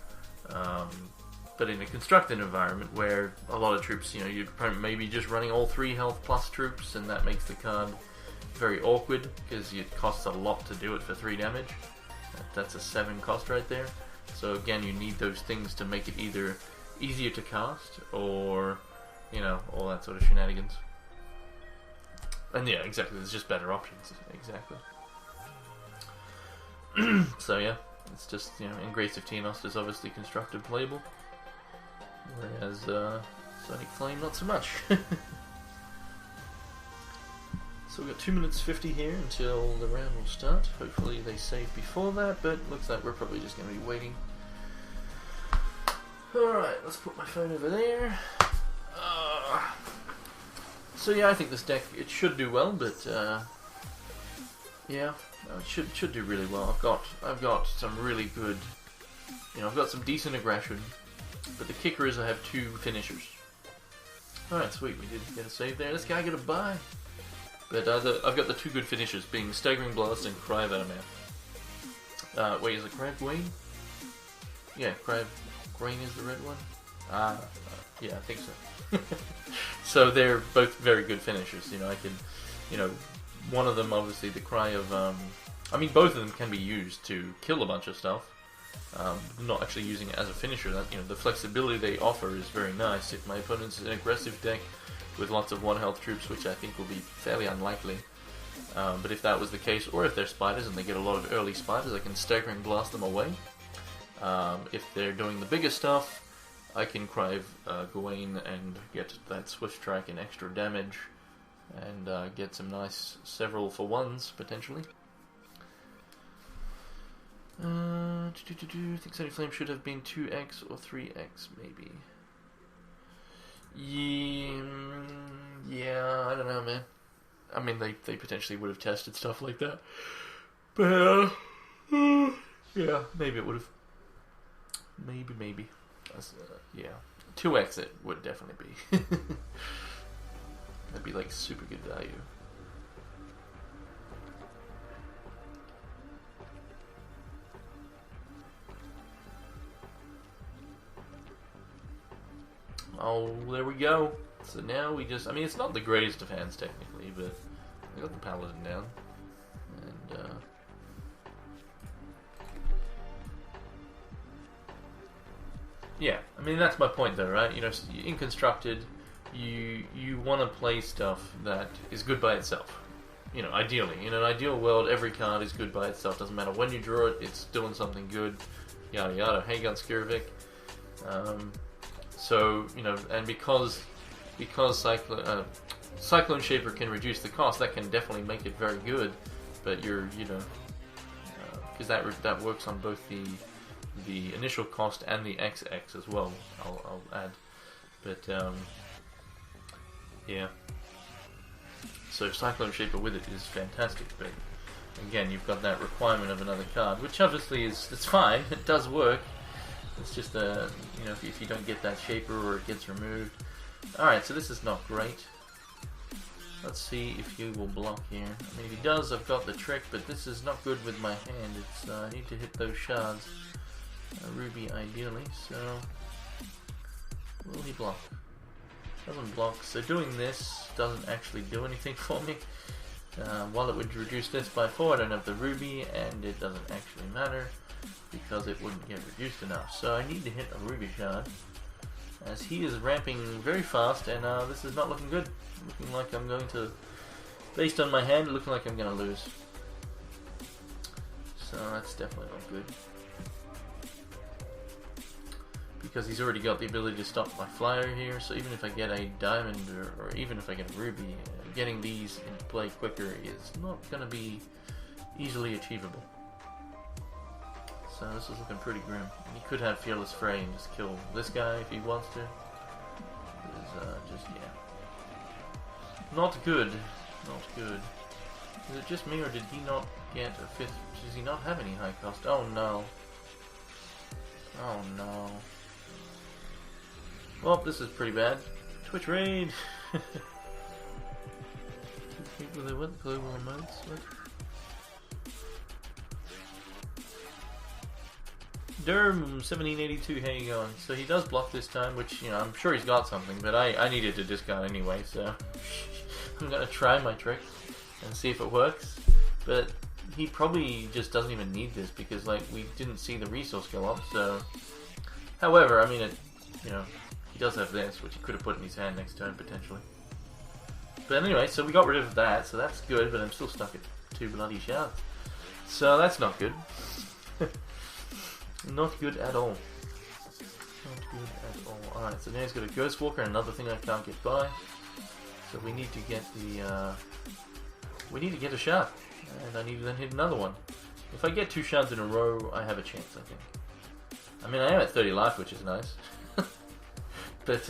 But in a constructed environment where a lot of troops, you're maybe just running all 3 health plus troops, and that makes the card very awkward because it costs a lot to do it for 3 damage. That's a 7 cost right there. So again, you need those things to make it either easier to cast or, all that sort of shenanigans. And yeah, exactly, there's just better options. Exactly. So yeah, it's just, in Grace of Tenos is obviously constructed playable. Whereas Sonic Flame, not so much. So we've got 2 minutes 50 here until the round will start. Hopefully they save before that, but looks like we're probably just going to be waiting. Alright, let's put my phone over there. So yeah, I think this deck, it should do well, but yeah, it should do really well. I've got some really good, I've got some decent aggression, but the kicker is I have 2 finishers. Alright, sweet, we did get a save there. This guy got a bye. But I've got the 2 good finishers, being Staggering Blast and Cry of Adamant. Wait, is it Cry of Gwain? Yeah, Cry of Gwain is the red one? Yeah, I think so. So they're both very good finishers. I can, one of them, obviously, the Cry of, both of them can be used to kill a bunch of stuff. Not actually using it as a finisher. That, the flexibility they offer is very nice. If my opponent's an aggressive deck with lots of 1 health troops, which I think will be fairly unlikely, but if that was the case, or if they're spiders and they get a lot of early spiders, I can Staggering Blast them away. If they're doing the bigger stuff, I can Cry of Gawain and get that Swift Track and extra damage, and get some nice several for 1s, potentially. I think Sonic Flame should have been 2x or 3x, maybe. Yeah, I don't know, man. They potentially would have tested stuff like that. But, yeah, maybe it would have. Maybe. Yeah. 2x it would definitely be. That'd be, like, super good value. Oh, there we go. So now we just... it's not the greatest of hands, technically, but I got the Paladin down. And, yeah, that's my point, though, right? In Constructed, you want to play stuff that is good by itself. Ideally. In an ideal world, every card is good by itself. Doesn't matter when you draw it, it's doing something good. Yada yada. Hagon Skirvik. So, and because Cyclone Shaper can reduce the cost, that can definitely make it very good. But because that works on both the initial cost and the XX as well. I'll add, but yeah. So Cyclone Shaper with it is fantastic, but again, you've got that requirement of another card, which obviously it's fine. It does work. It's just if you don't get that Shaper or it gets removed. Alright, so this is not great. Let's see if he will block here. If he does, I've got the trick, but this is not good with my hand. It's I need to hit those shards. Ruby ideally, so will he block? Doesn't block, so doing this doesn't actually do anything for me. While it would reduce this by 4, I don't have the Ruby, and it doesn't actually matter because it wouldn't get reduced enough. So I need to hit a Ruby shard, as he is ramping very fast, and this is not looking good. Looking like I'm going to, based on my hand, looking like I'm going to lose. So that's definitely not good. Because he's already got the ability to stop my flyer here, so even if I get a diamond, or even if I get a ruby, getting these into play quicker is not going to be easily achievable. So this is looking pretty grim. He could have Fearless Fray and just kill this guy if he wants to. Yeah. Not good. Not good. Is it just me, or did he not get a 5th? Does he not have any high cost? Oh no. Oh no. Well, this is pretty bad. Twitch raid! People they what? Global remotes? What? Derm 1782, how you going? So he does block this time, which, you know, I'm sure he's got something, but I needed to discard anyway, so I'm gonna try my trick and see if it works. But he probably just doesn't even need this because, like, we didn't see the resource go up, so... However, I mean, it, you know, he does have this, which he could have put in his hand next turn, potentially. But anyway, so we got rid of that, so that's good, but I'm still stuck at 2 bloody shards. So that's not good. Not good at all. Not good at all. Alright, so now he's got a Ghost Walker, another thing I can't get by. So we need to get the, we need to get a shard. And I need to then hit another one. If I get 2 shards in a row, I have a chance, I think. I mean, I am at 30 life, which is nice. But,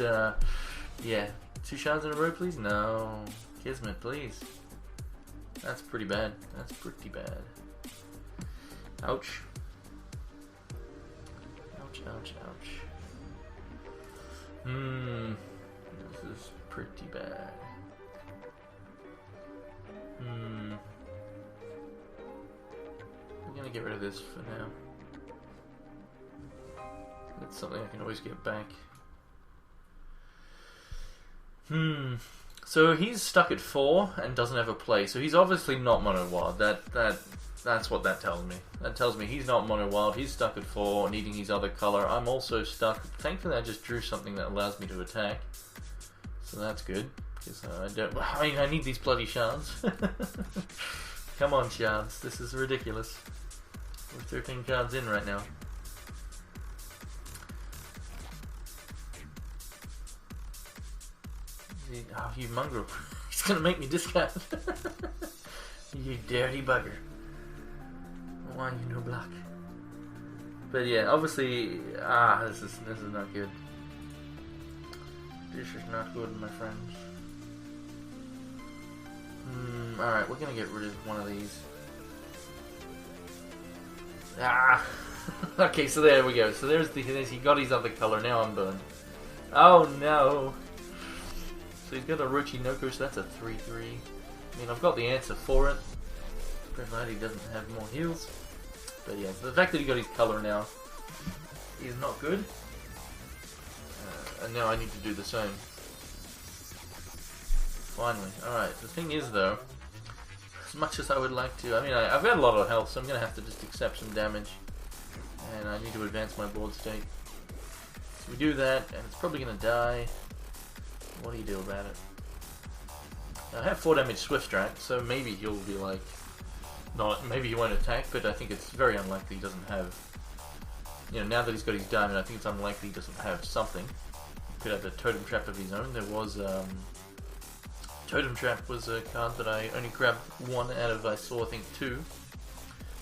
yeah. 2 shards in a row, please? No. Kismet, please. That's pretty bad. That's pretty bad. Ouch. Ouch, ouch, ouch. This is pretty bad. I'm gonna get rid of this for now. That's something I can always get back. So he's stuck at 4 and doesn't have a play. So he's obviously not mono wild. That's what that tells me. That tells me he's not mono wild. He's stuck at 4, needing his other color. I'm also stuck. Thankfully, I just drew something that allows me to attack. So that's good. Because I need these bloody shards. Come on, shards. This is ridiculous. We're 13 cards in right now. Oh, you mongrel. He's gonna make me discard. You dirty bugger. Why you no block? But yeah, obviously, this is not good. This is not good, my friends. Alright, we're gonna get rid of one of these. Okay, so there we go. So there's he got his other color, now I'm burned. Oh no! So he's got a Rochinoko, so that's a 3-3. I mean, I've got the answer for it. Provided he doesn't have more heals. But yeah, the fact that he got his color now is not good. And now I need to do the same. Finally. Alright, the thing is though, as much as I would like to, I mean, I've got a lot of health, so I'm going to have to just accept some damage. And I need to advance my board state. So we do that, and it's probably going to die. What do you do about it? I have 4 damage Swift Strike, so maybe he'll be like, maybe he won't attack, but I think it's very unlikely he doesn't have, you know, now that he's got his diamond, I think it's unlikely he doesn't have something. He could have a Totem Trap of his own. There was, Totem Trap was a card that I only grabbed 1 out of, I saw, I think 2.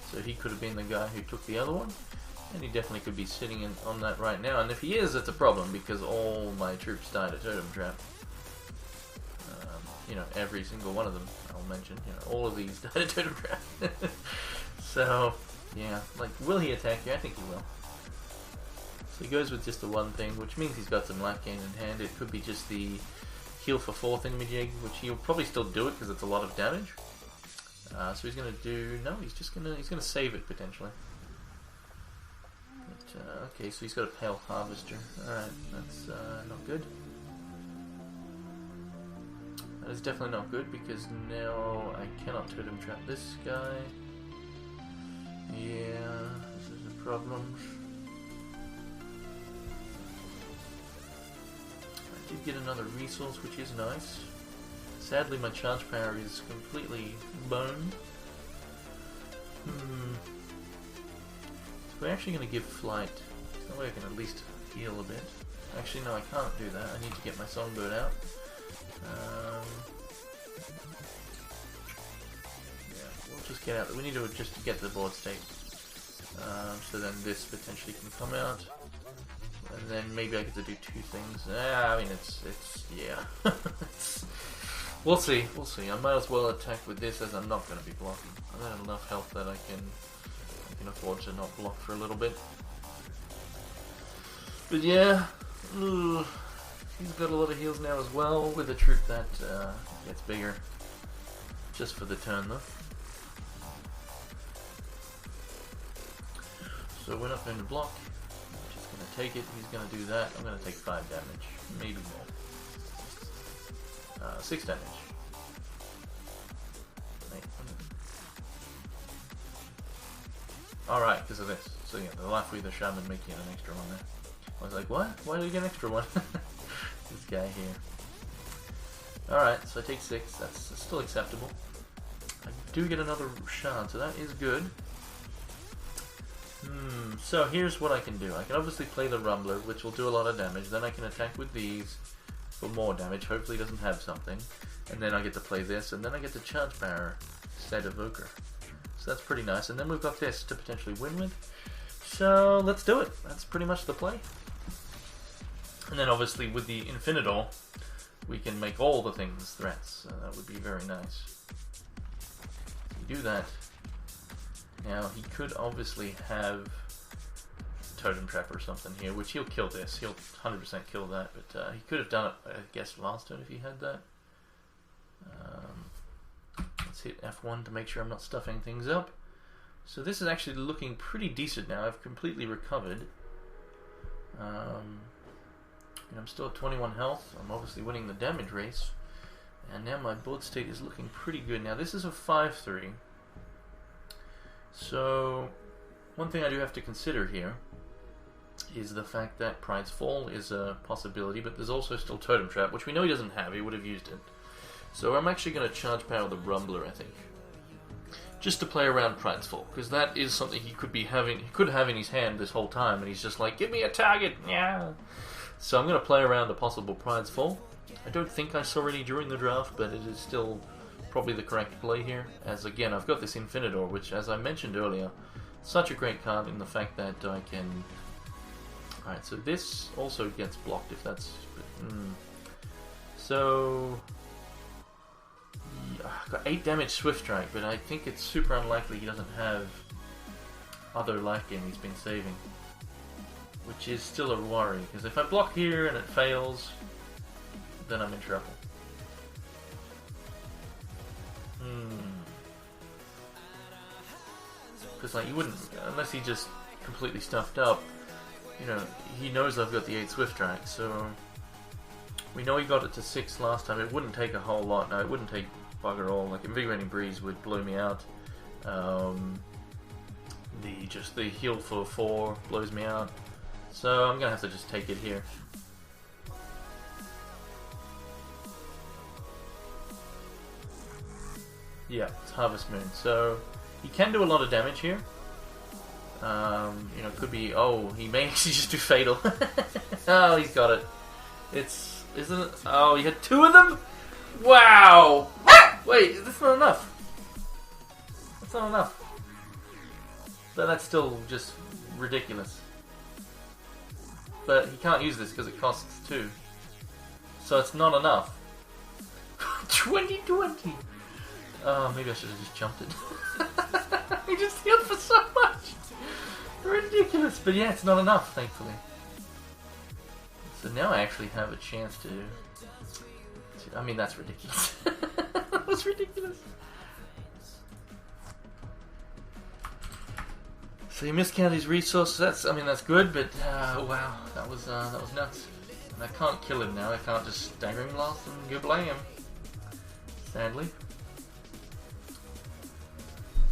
So he could have been the guy who took the other one. And he definitely could be sitting on that right now. And if he is, it's a problem, because all my troops died at Totem Trap. You know, every single one of them, I'll mention. You know, all of these died at Totem Trap. So, yeah. Like, will he attack you? I think he will. So he goes with just the one thing, which means he's got some life gain in hand. It could be just the heal for 4 thingamajig, which he'll probably still do it, because it's a lot of damage. So he's going to do... No, he's going to save it, potentially. Okay, so he's got a Pale Harvester. Alright, that's not good. That is definitely not good, because now I cannot Totem Trap this guy. Yeah, this is a problem. I did get another resource, which is nice. Sadly, my charge power is completely boned. We're actually going to give flight. That way I can at least heal a bit. Actually, no, I can't do that. I need to get my songbird out. Yeah, we'll just get out. We need to just get the board state. So then this potentially can come out. And then maybe I get to do 2 things. I mean, yeah. We'll see, we'll see. I might as well attack with this, as I'm not going to be blocking. I've got enough health that I can afford to not block for a little bit. But yeah, he's got a lot of heals now as well, with a troop that gets bigger. Just for the turn though. So we're not going to block. I'm just going to take it. He's going to do that. I'm going to take 5 damage. Maybe more. 6 damage. Alright, because of this. So yeah, the Life Breather Shaman making an extra one there. I was like, what? Why do you get an extra one? This guy here. Alright, so I take 6. That's still acceptable. I do get another shard, so that is good. So here's what I can do. I can obviously play the Rumbler, which will do a lot of damage. Then I can attack with these for more damage. Hopefully it doesn't have something. And then I get to play this, and then I get to Charge Power instead of Evoker. So that's pretty nice. And then we've got this to potentially win with. So let's do it. That's pretty much the play. And then obviously with the Infinitor, we can make all the things threats. That would be very nice. We do that. Now he could obviously have Totem Trap or something here, which he'll kill this. He'll 100% kill that, but he could have done it, I guess, last turn if he had that. Let's hit F1 to make sure I'm not stuffing things up. So this is actually looking pretty decent now. I've completely recovered. And I'm still at 21 health. I'm obviously winning the damage race. And now my board state is looking pretty good. Now this is a 5-3. So one thing I do have to consider here is the fact that Pride's Fall is a possibility, but there's also still Totem Trap, which we know he doesn't have. He would have used it. So I'm actually going to Charge Power the Rumbler, I think. Just to play around Pride's Fall, because that is something he could be having. He could have in his hand this whole time, and he's just like, give me a target, yeah. So I'm going to play around a possible Pride's Fall. I don't think I saw any during the draft, but it is still probably the correct play here. As again, I've got this Infinitor, which, as I mentioned earlier, such a great card in the fact that I can. Alright, so this also gets blocked if that's. So. I've got 8 damage Swift Strike, but I think it's super unlikely he doesn't have other life gain he's been saving. Which is still a worry, because if I block here and it fails, then I'm in trouble. Because like you wouldn't, unless he just completely stuffed up, you know, he knows I've got the 8 Swift Strike, so we know he got it to 6 last time. It wouldn't take a whole lot. No, it wouldn't take bugger all. Like Invigorating Breeze would blow me out. The heal for 4 blows me out. So I'm gonna have to just take it here. Yeah, it's Harvest Moon. So he can do a lot of damage here. You know, could be. Oh, he may actually just do Fatal. Oh, he's got it. Isn't it? Oh, he had 2 of them. Wow. Wait, that's not enough. That's not enough. But that's still just ridiculous. But he can't use this because it costs 2. So it's not enough. 2020! Oh, maybe I should have just jumped it. He just healed for so much! Ridiculous! But yeah, it's not enough, thankfully. So now I actually have a chance to... I mean, that's ridiculous. That was ridiculous. So you miscount his resources. That's good, but wow, that was nuts. And I can't kill him now. I can't just Staggering Blast and go blame him. Sadly.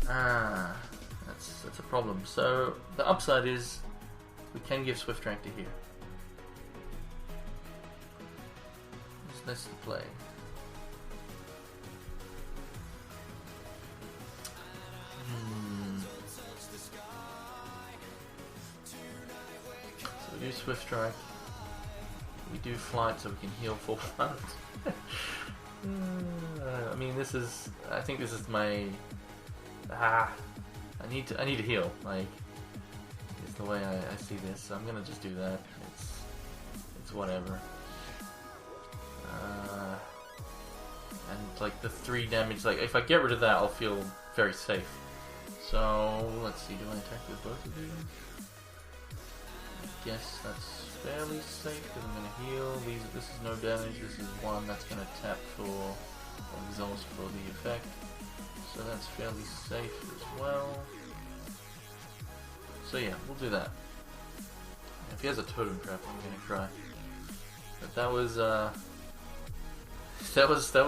That's a problem. So the upside is we can give Swift Strike to here. That's the play. So we do Swift Strike. We do Flight so we can heal 4 points. I mean, this is. I think this is my. I need to heal. Like, it's the way I see this. So I'm gonna just do that. It's whatever. And like the 3 damage, like if I get rid of that, I'll feel very safe. So let's see, do I attack with both of these? I guess that's fairly safe because I'm going to heal. This is no damage. This is one that's going to tap for exhaust for the effect. So that's fairly safe as well. So yeah, we'll do that. If he has a totem trap, I'm going to cry. But that was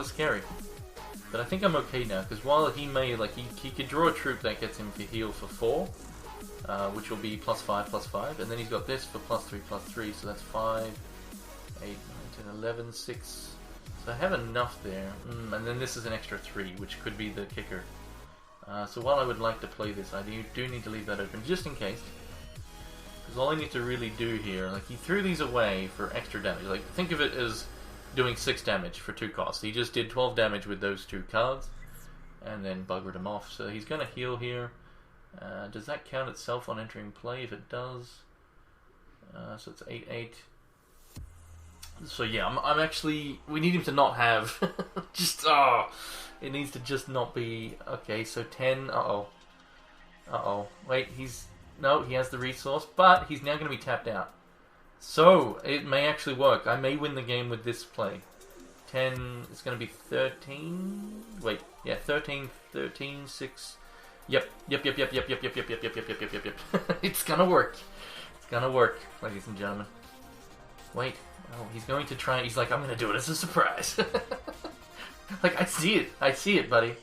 scary. But I think I'm okay now, because while he may, like, he could draw a troop that gets him to heal for 4, which will be +5/+5, and then he's got this for +3/+3, so that's 5, 8, 9, 10, 11, 6. So I have enough there, and then this is an extra 3, which could be the kicker. So while I would like to play this, I do need to leave that open, just in case. Because all I need to really do here, like, he threw these away for extra damage. Like, think of it as doing 6 damage for 2 costs. He just did 12 damage with those 2 cards, and then buggered him off. So he's going to heal here. Does that count itself on entering play? If it does, so it's 8/8. So yeah, I'm actually, we need him to not have, it needs to just not be, okay, so 10, wait, no, he has the resource, but he's now going to be tapped out. So, it may actually work. I may win the game with this play. 10, it's going to be 13, wait, yeah, 13, 6, yep. It's going to work. It's going to work, ladies and gentlemen. Wait, oh, he's going to try, he's like, I'm going to do it as a surprise. Like, I see it, buddy.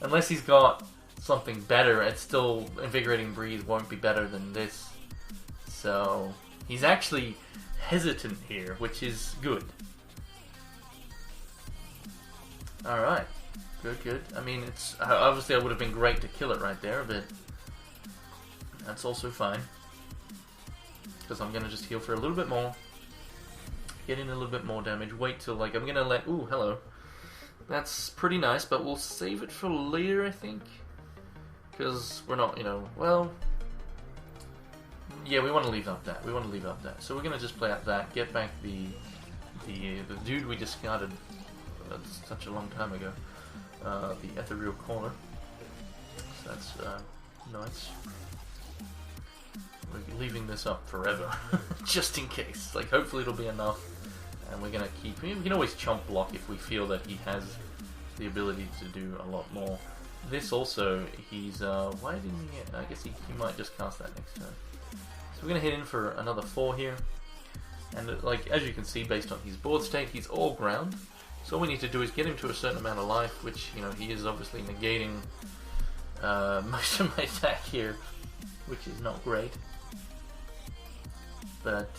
Unless he's got something better, it's still Invigorating Breeze won't be better than this. So, he's actually hesitant here, which is good. Alright, good. I mean, it's obviously I would have been great to kill it right there, but that's also fine. Because I'm going to just heal for a little bit more. Get in a little bit more damage. Wait till, like, I'm going to let... Ooh, hello. That's pretty nice, but we'll save it for later, I think. Because we're not, well... Yeah, we want to leave out that. So we're going to just play out that, get back the dude we discarded such a long time ago. The Ethereal Corner. So that's nice. We're leaving this up forever. Just in case. Like, hopefully it'll be enough. And we're going to keep... We can always chump block if we feel that he has the ability to do a lot more. This also, he's... why didn't he... I guess he might just cast that next turn. So we're going to hit in for another 4 here. And, like, as you can see, based on his board state, he's all ground. So all we need to do is get him to a certain amount of life, which, he is obviously negating most of my attack here, which is not great. But,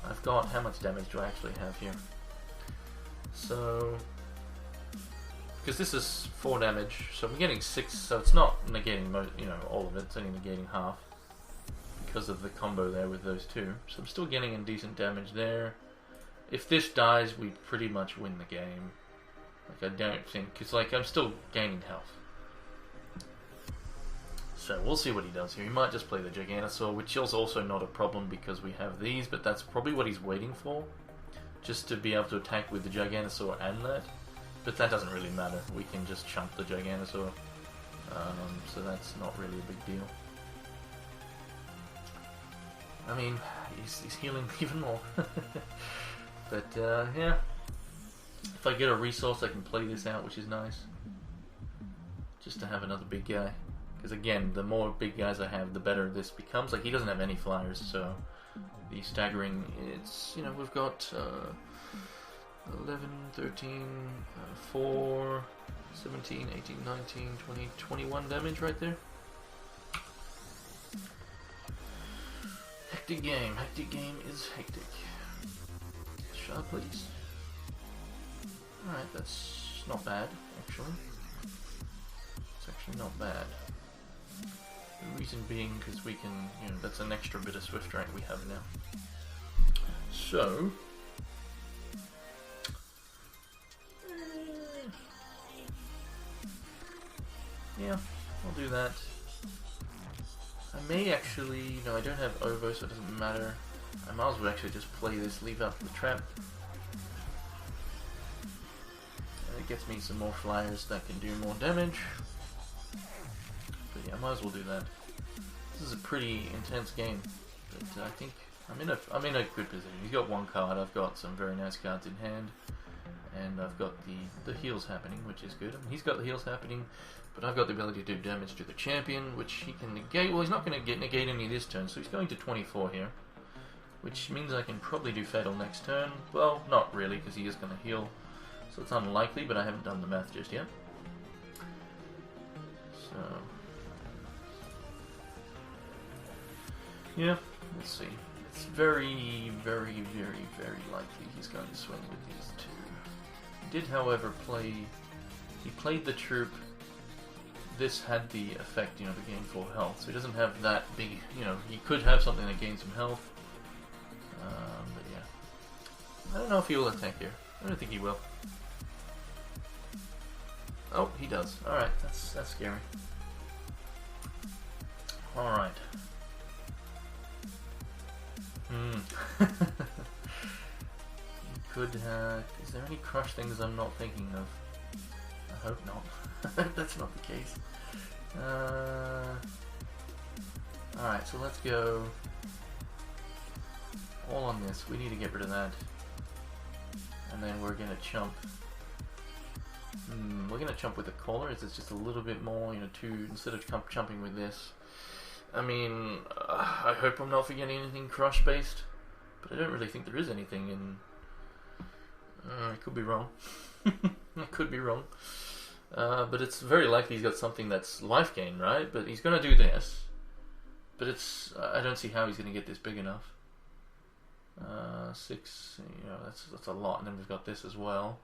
I've got... How much damage do I actually have here? So... Because this is 4 damage, so we're getting 6, so it's not negating all of it, it's only negating half. Because of the combo there with those 2. So I'm still getting in decent damage there. If this dies, we pretty much win the game. Like, I don't think... Because, like, I'm still gaining health. So we'll see what he does here. He might just play the Giganosaur, which is also not a problem because we have these, but that's probably what he's waiting for. Just to be able to attack with the Giganosaur and that. But that doesn't really matter. We can just chump the Giganosaur. So that's not really a big deal. I mean, he's healing even more. But, yeah. If I get a resource, I can play this out, which is nice. Just to have another big guy. Because again, the more big guys I have, the better this becomes. Like, he doesn't have any flyers, so the staggering, it's, we've got 11, 13, 4, 17, 18, 19, 20, 21 damage right there. Hectic game. Hectic game is hectic. Shot, please. Alright, that's not bad, actually. It's actually not bad. The reason being because we can, that's an extra bit of Swift rank we have now. So, yeah, I'll do that. I may actually, I don't have Ovo, so it doesn't matter. I might as well actually just play this, leave out the trap. And it gets me some more flyers that can do more damage. But yeah, I might as well do that. This is a pretty intense game, but I think I'm in a good position. He's got one card. I've got some very nice cards in hand, and I've got the heals happening, which is good. I mean, he's got the heals happening, but I've got the ability to do damage to the champion, which he can negate. Well, he's not going to negate any this turn, so he's going to 24 here, which means I can probably do fatal next turn. Well, not really, because he is going to heal, so it's unlikely. But I haven't done the math just yet. So yeah, let's see. It's very, very, very, very likely he's going to swing with these two. He did, however, he played the troop. This had the effect, to gain full health. So he doesn't have that big, he could have something that gains some health. But yeah. I don't know if he will attack here. I don't think he will. Oh, he does. Alright, that's scary. Alright. He could have... Is there any crush things I'm not thinking of? I hope not. That's not the case. Alright, so let's go all on this. We need to get rid of that. And then we're going to chump. We're going to chump with the collar. It's just a little bit more, instead of chumping with this. I mean, I hope I'm not forgetting anything crush based, but I don't really think there is anything in... I could be wrong. I could be wrong. But it's very likely he's got something that's life gain, right? But he's going to do this. But it's... I don't see how he's going to get this big enough. 6, that's a lot. And then we've got this as well.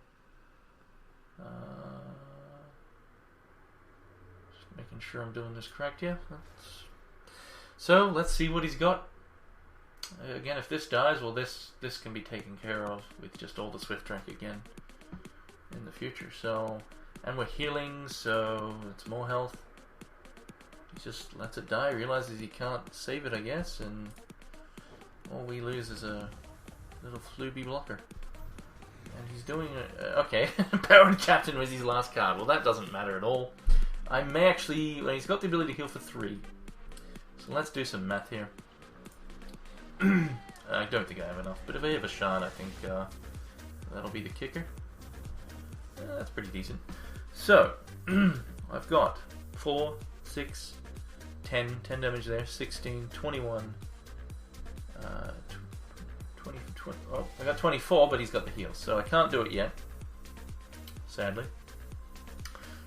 Just making sure I'm doing this correct, yeah. So, let's see what he's got. Again, if this dies, well, this can be taken care of with just all the Swift Track again in the future. So, and we're healing, so it's more health. He just lets it die, realizes he can't save it, I guess, and all we lose is a little flooby blocker. And he's doing okay. Powered Captain was his last card. Well, that doesn't matter at all. I may actually... Well, he's got the ability to heal for 3. So let's do some math here. I don't think I have enough, but if I have a shot, I think that'll be the kicker. That's pretty decent. So, I've got 4, 6, 10 damage there, 16, 21, 20, oh, I got 24, but he's got the heal, so I can't do it yet, sadly.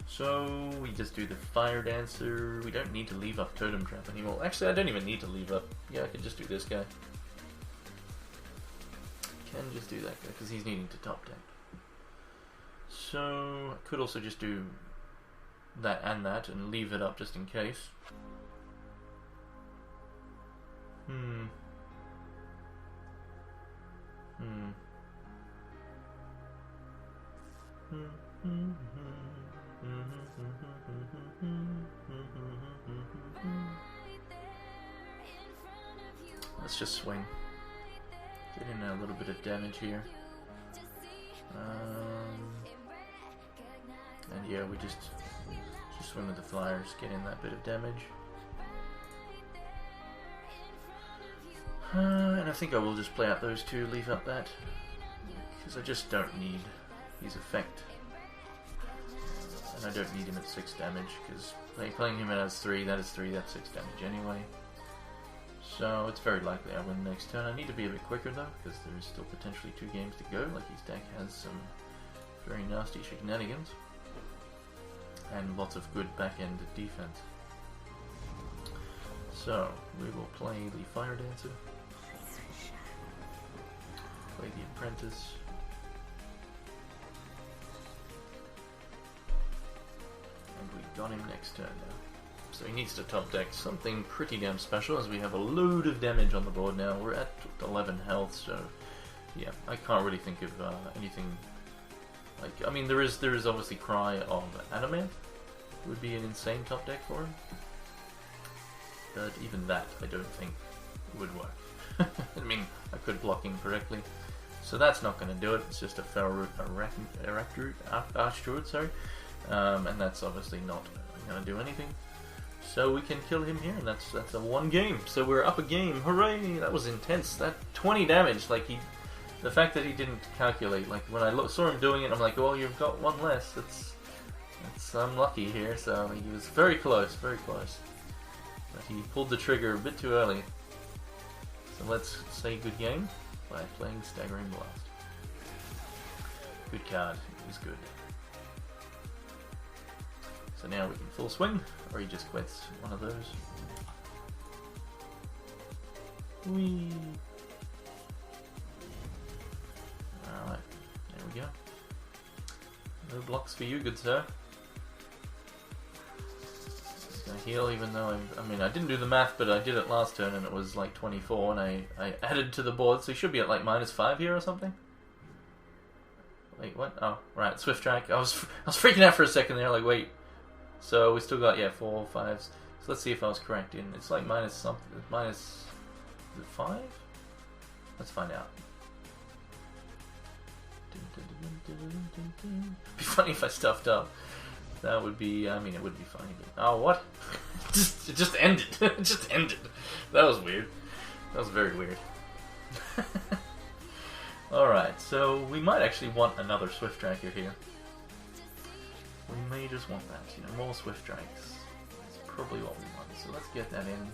So we just do the Fire Dancer. We don't need to leave up Totem Trap anymore. Actually, I don't even need to leave up. Yeah, I could just do this guy. Can just do that guy, because he's needing to top deck. So I could also just do that and leave it up just in case. Let's just swing. Get in a little bit of damage here. And yeah, we just swing with the flyers, get in that bit of damage. And I think I will just play out those two, leave up that, because I just don't need his effect. And I don't need him at 6 damage, because playing him as 3, that is 3, that's 6 damage anyway. So it's very likely I win next turn. I need to be a bit quicker though, because there is still potentially 2 games to go. Like, his deck has some very nasty shenanigans. And lots of good back-end defense. So, we will play the Fire Dancer. Play the Apprentice. And we got him next turn now. So he needs to top deck something pretty damn special, as we have a load of damage on the board now. We're at 11 health, so yeah, I can't really think of anything. Like, I mean, there is obviously Cry of Adamant. Would be an insane top deck for him. But even that, I don't think would work. I mean, I could block him correctly. So that's not going to do it. It's just a Fell Root, Archdruid, sorry. And that's obviously not going to do anything. So we can kill him here, and that's a 1 game. So we're up a game. Hooray! That was intense. That 20 damage. Like the fact that he didn't calculate. Like when I saw him doing it, I'm like, well, you've got 1 less. I'm lucky here. So he was very close, very close. But he pulled the trigger a bit too early. So let's say good game by playing Staggering Blast. Good card. It was good. So now we can full swing, or he just quits one of those. Whee! Alright, there we go. No blocks for you, good sir. Just gonna heal, even though I didn't do the math, but I did it last turn and it was like 24, and I added to the board, so he should be at like -5 here or something. Wait, what? Oh, right, Swift Track. I was freaking out for a second there, like, wait. So we still got, yeah, 4, 5s. So let's see if I was correct in. It's like minus something. Minus. Is it 5? Let's find out. It'd be funny if I stuffed up. That would be. I mean, it would be funny. But, oh, what? It just ended. It just ended. That was weird. That was very weird. Alright, so we might actually want another Swift Tracker here. We may just want that, you know, more Swift Strikes. That's probably what we want, so let's get that in.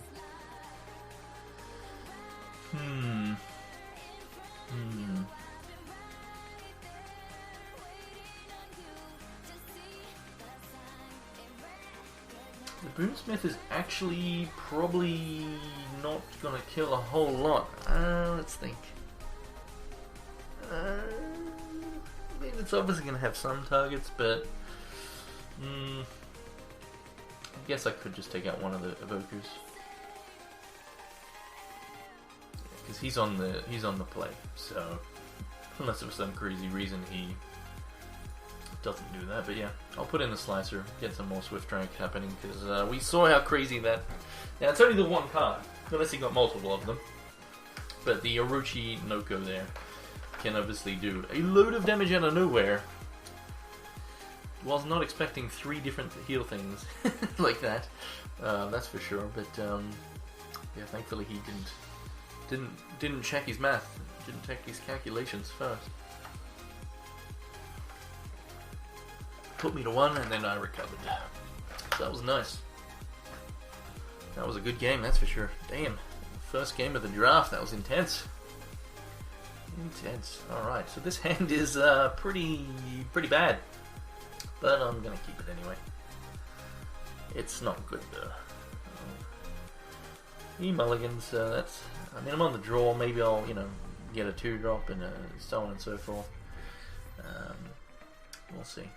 The Boomsmith is actually probably not gonna kill a whole lot. Let's think. I mean, it's obviously gonna have some targets, but I guess I could just take out one of the evokers, because he's on the play. So unless for some crazy reason he doesn't do that, but yeah, I'll put in the Slicer, get some more Swift Strike happening, because we saw how crazy that. Now it's only the 1 card, unless he got multiple of them. But the Orochi Noko there can obviously do a load of damage out of nowhere. Was not expecting 3 different heal things like that. That's for sure. But yeah, thankfully he didn't check his math, didn't check his calculations first. Put me to 1, and then I recovered. So that was nice. That was a good game, that's for sure. Damn, first game of the draft. That was intense. Intense. Alright, so this hand is pretty bad. But I'm gonna keep it anyway. It's not good though. He mulligans, that's. I mean, I'm on the draw. Maybe I'll, you know, get a 2-drop and so on and so forth. We'll see.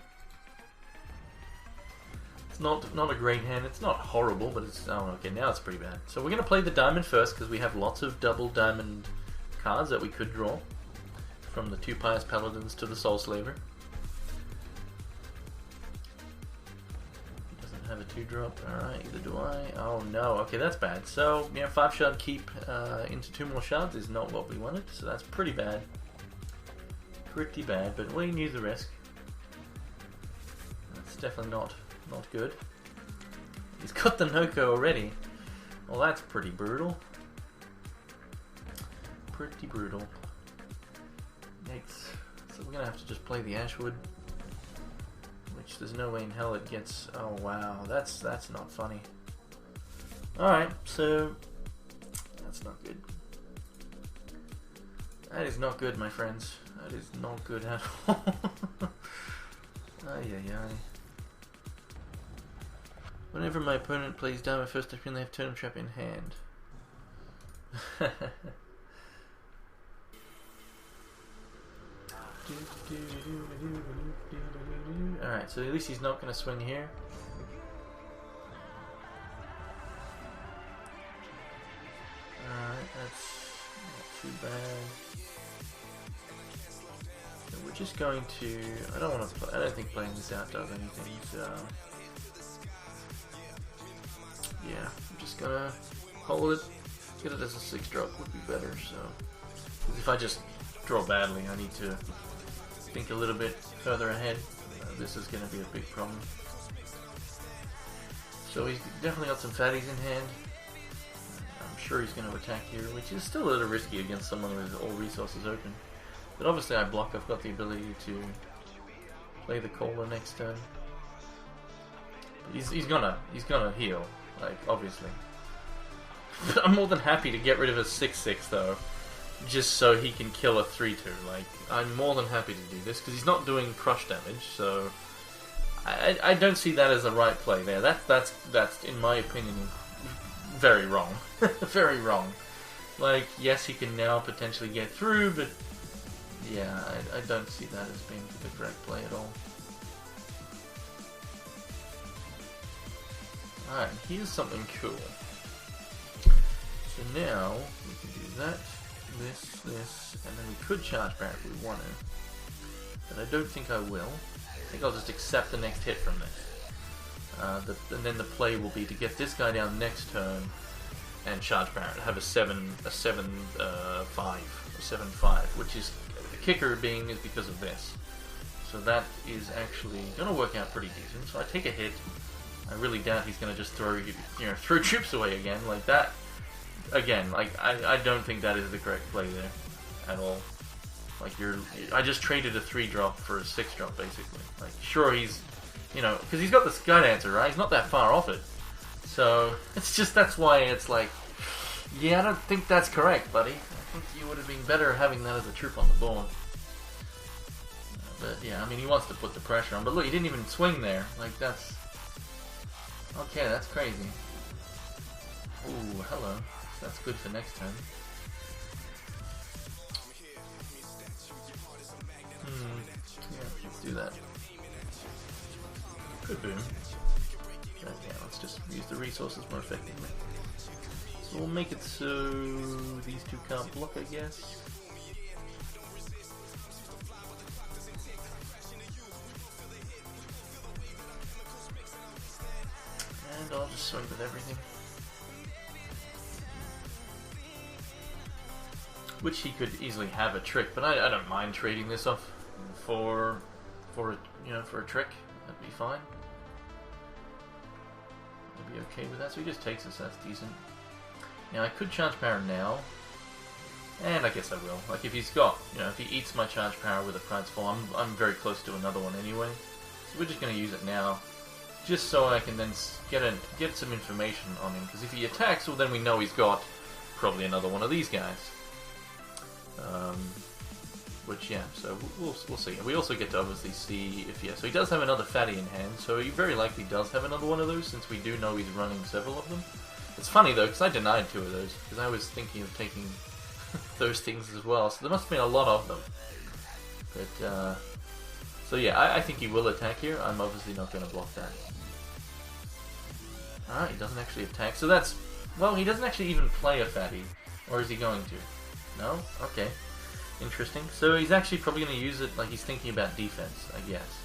It's not a great hand. It's not horrible, but it's. Oh, okay. Now it's pretty bad. So we're gonna play the diamond first because we have lots of double diamond cards that we could draw, from the 2 Pious Paladins to the Soul Slaver. He doesn't have a 2-drop. Alright, either do I. Oh no, okay, that's bad. So, yeah, 5 shard keep into 2 more shards is not what we wanted, so that's pretty bad. Pretty bad, but we knew the risk. That's definitely not good. He's got the Noko already. Well, that's pretty brutal. Pretty brutal. Yikes. So we're gonna have to just play the Ashwood, which there's no way in hell it gets. Oh wow, that's not funny. Alright, so that's not good. That is not good, my friends. That is not good at all. Ay ay ay. Whenever my opponent plays Diamond first, I feel they have Totem Trap in hand. Alright, so at least he's not going to swing here. Alright, that's not too bad. So we're just going to. I don't think playing this out does anything. So yeah, I'm just gonna hold it. Get it as a 6-drop would be better. So if I just draw badly, I need to think a little bit further ahead. This is going to be a big problem. So he's definitely got some fatties in hand. I'm sure he's going to attack here, which is still a little risky against someone with all resources open. But obviously I block, I've got the ability to play the Cola next turn. He's gonna heal, like, obviously. I'm more than happy to get rid of a 6/6 though, just so he can kill a 3/2. Like, I'm more than happy to do this because he's not doing crush damage, so I don't see that as the right play there. That's in my opinion very wrong, very wrong. Like, yes, he can now potentially get through, but yeah, I don't see that as being the correct play at all. Alright, here's something cool. So now, we can do that, this, and then we could charge back if we want to. But I don't think I will. I think I'll just accept the next hit from this. And then the play will be to get this guy down next turn and charge Barrett. Have a 7-5, which is the kicker being is because of this. So that is actually going to work out pretty decent. So I take a hit. I really doubt he's going to just throw troops away again like that. Again, like I don't think that is the correct play there at all. Like I just traded a 3-drop for a 6-drop basically. Like sure he's, because he's got the Sky Dancer, right? He's not that far off it. So it's just that's why it's like, yeah, I don't think that's correct, buddy. I think you would have been better having that as a troop on the board. But yeah, I mean he wants to put the pressure on. But look, he didn't even swing there. Like that's. Okay, that's crazy. Ooh, hello. That's good for next turn. Yeah, let's do that. Good boom. But yeah, let's just use the resources more effectively. So we'll make it so these two can't block, I guess. And I'll just swing with everything. Which he could easily have a trick, but I don't mind trading this off for a trick. That'd be fine. I'd be okay with that. So he just takes us. That's decent. Now I could charge power now, and I guess I will. Like if he's got, if he eats my charge power with a Pride's Fall, I'm very close to another one anyway. So we're just going to use it now. Just so I can then get some information on him, because if he attacks, well then we know he's got probably another one of these guys. Which yeah, so we'll see. We also get to obviously see if so he does have another fatty in hand, so he very likely does have another one of those, since we do know he's running several of them. It's funny though, because I denied 2 of those, because I was thinking of taking those things as well, so there must have been a lot of them. But so yeah, I think he will attack here. I'm obviously not going to block that. Alright, he doesn't actually attack. So that's... Well, he doesn't actually even play a fatty. Or is he going to? No? Okay. Interesting. So he's actually probably going to use it like he's thinking about defense, I guess.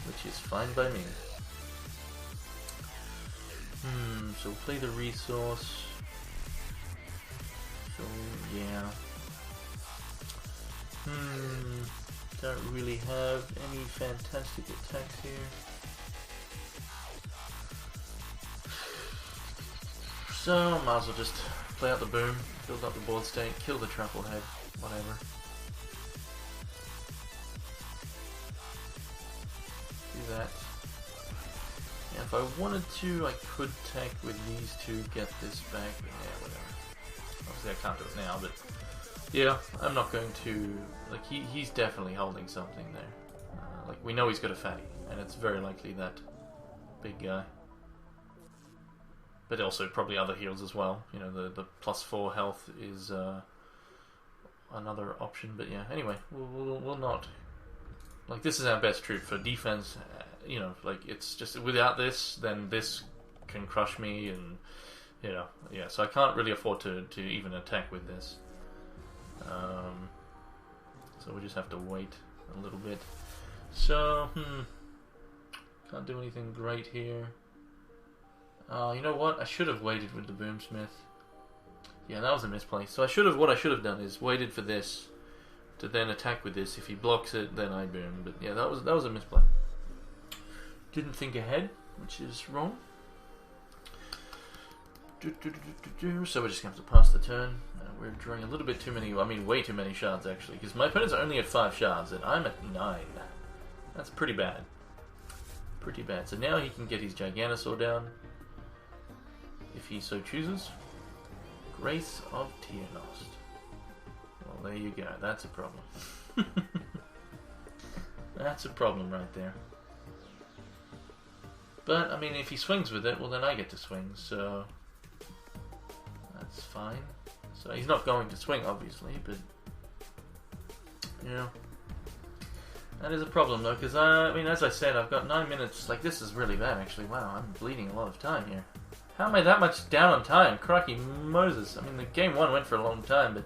Which is fine by me. So we'll play the resource. So, yeah. Don't really have any fantastic attacks here. So, might as well just play out the boom, build up the board state, kill the truffle head, whatever. Do that. Yeah, if I wanted to, I could tank with these two, get this back, but yeah, whatever. Obviously I can't do it now, but yeah, I'm not going to, like, he's definitely holding something there. Like, we know he's got a fatty, and it's very likely that big guy. But also probably other heals as well. The +4 health is another option. But yeah, anyway, we'll not. Like, this is our best troop for defense. Like, it's just without this, then this can crush me, and yeah. So I can't really afford to even attack with this. So we just have to wait a little bit. So can't do anything great here. You know what? I should have waited with the Boomsmith. Yeah, that was a misplay. So what I should have done is waited for this to then attack with this. If he blocks it, then I boom. But yeah, that was a misplay. Didn't think ahead, which is wrong. So we're just going to have to pass the turn. We're drawing a little bit too many, I mean way too many shards actually, because my opponent's only at 5 shards and I'm at 9. That's pretty bad. Pretty bad. So now he can get his Giganosaur down, if he so chooses. Grace of Tiernost. Well, there you go. That's a problem. That's a problem right there. But, I mean, if he swings with it, well then I get to swing, so that's fine. So he's not going to swing, obviously, but, you know, that is a problem, though, because, I mean, as I said, I've got 9 minutes. Like, this is really bad, actually. Wow, I'm bleeding a lot of time here. How am I that much down on time? Crikey Moses. I mean, the game 1 went for a long time, but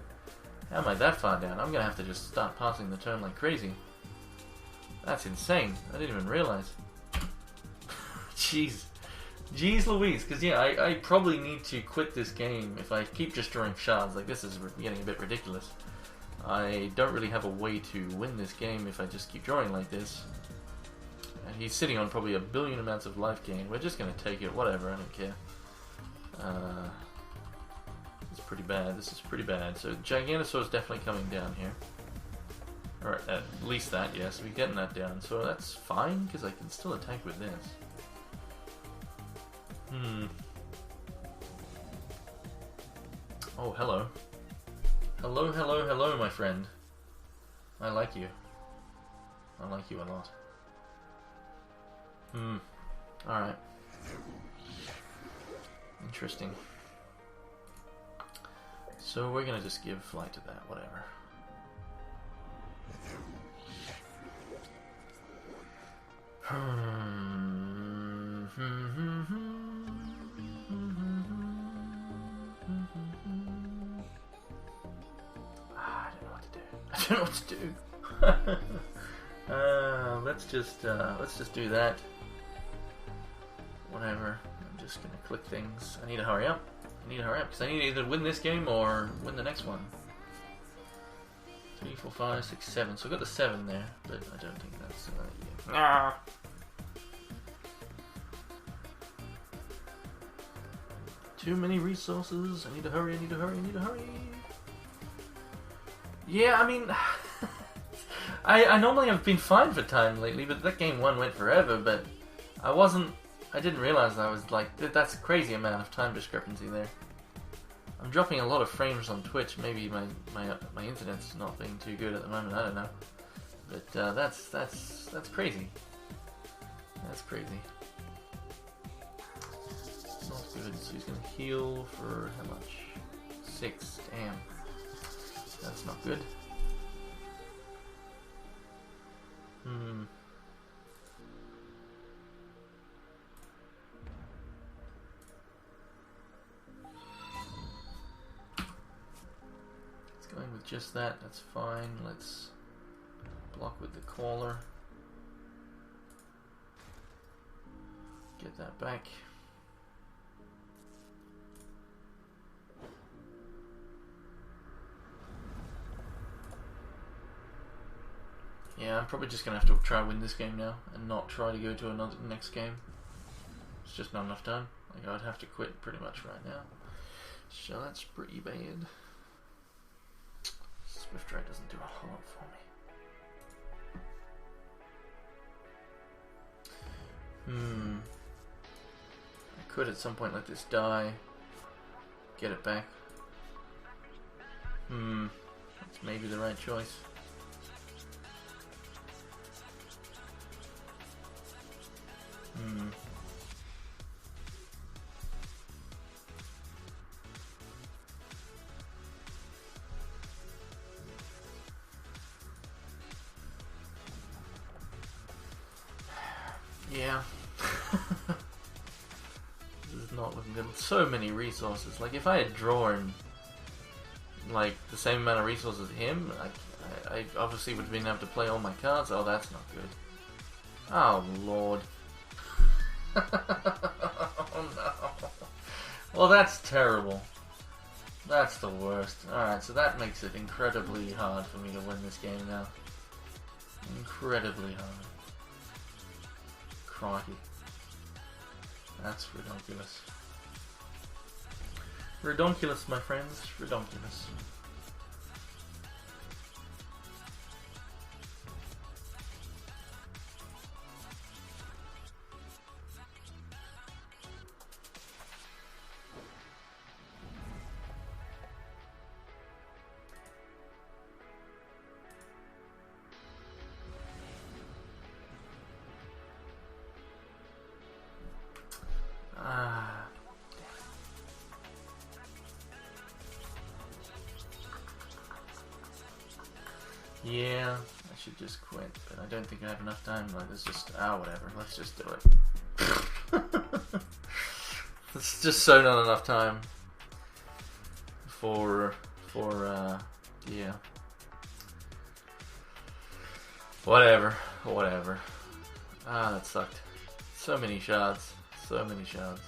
how am I that far down? I'm going to have to just start passing the turn like crazy. That's insane. I didn't even realize. Jeez. Jeez Louise. Because, yeah, I probably need to quit this game if I keep just drawing shards. Like, this is getting a bit ridiculous. I don't really have a way to win this game if I just keep drawing like this. And he's sitting on probably a billion amounts of life gain. We're just going to take it. Whatever. I don't care. It's pretty bad. This is pretty bad. So, Giganosaur is definitely coming down here. Or at least that, yes. We're getting that down. So that's fine, because I can still attack with this. Oh, hello. Hello, hello, hello, my friend. I like you. I like you a lot. Alright. Interesting. So we're gonna just give flight to that, whatever. I don't know what to do. I don't know what to do. Let's just do that. Whatever. I'm just gonna click things. I need to hurry up. I need to hurry up because I need to either win this game or win the next one. 3, 4, 5, 6, 7. So I got the 7 there, but I don't think that's yeah. Too many resources. I need to hurry. I need to hurry. I need to hurry. Yeah, I mean, I normally have been fine for time lately, but that game 1 went forever. But I didn't realize I was like, that's a crazy amount of time discrepancy there. I'm dropping a lot of frames on Twitch. Maybe my internet's not being too good at the moment. I don't know. But that's crazy. That's crazy. Not good. So he's gonna heal for how much? 6. Damn. That's not good. It's going with just that. That's fine. Let's block with the caller. Get that back. Yeah, I'm probably just going to have to try and win this game now and not try to go to another next game. It's just not enough time. Like, I'd have to quit pretty much right now. So that's pretty bad. Swift Ray doesn't do a whole lot for me. I could at some point let this die. Get it back. That's maybe the right choice. Yeah. This is not looking good. So many resources. Like, if I had drawn like the same amount of resources as him, I obviously would have been able to play all my cards. Oh, that's not good. Oh, Lord. Oh, no. Well, that's terrible. That's the worst. Alright, so that makes it incredibly hard for me to win this game now. Incredibly hard. Crikey. That's ridiculous. Redonkulous, my friends. Redonkulous. Yeah, I should just quit, but I don't think I have enough time. Like, it's just, whatever. Let's just do it. It's just so not enough time for yeah. Whatever. That sucked. So many shards. So many shards.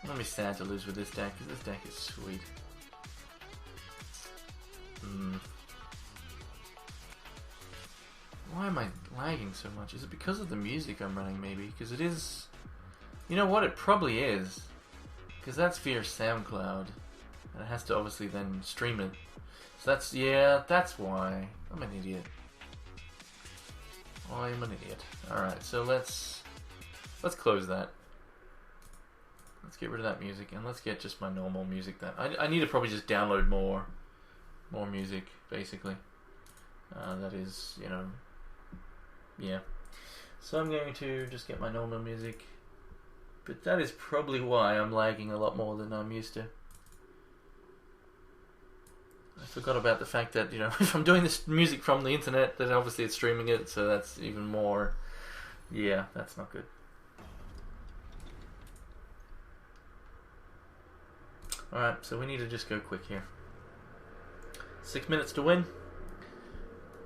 Let me stand to lose with this deck, because this deck is sweet. Why am I lagging so much? Is it because of the music I'm running, maybe? Because it is... You know what? It probably is. Because that's via SoundCloud. And it has to obviously then stream it. So that's... Yeah, that's why. I'm an idiot. I'm an idiot. Alright, so let's close that. Let's get rid of that music, and let's get just my normal music then. I need to probably just download more music, basically. That is, you know... Yeah. So I'm going to just get my normal music. But that is probably why I'm lagging a lot more than I'm used to. I forgot about the fact that, you know, if I'm doing this music from the internet, then obviously it's streaming it, so that's even more... Yeah, that's not good. Alright, so we need to just go quick here. 6 minutes to win.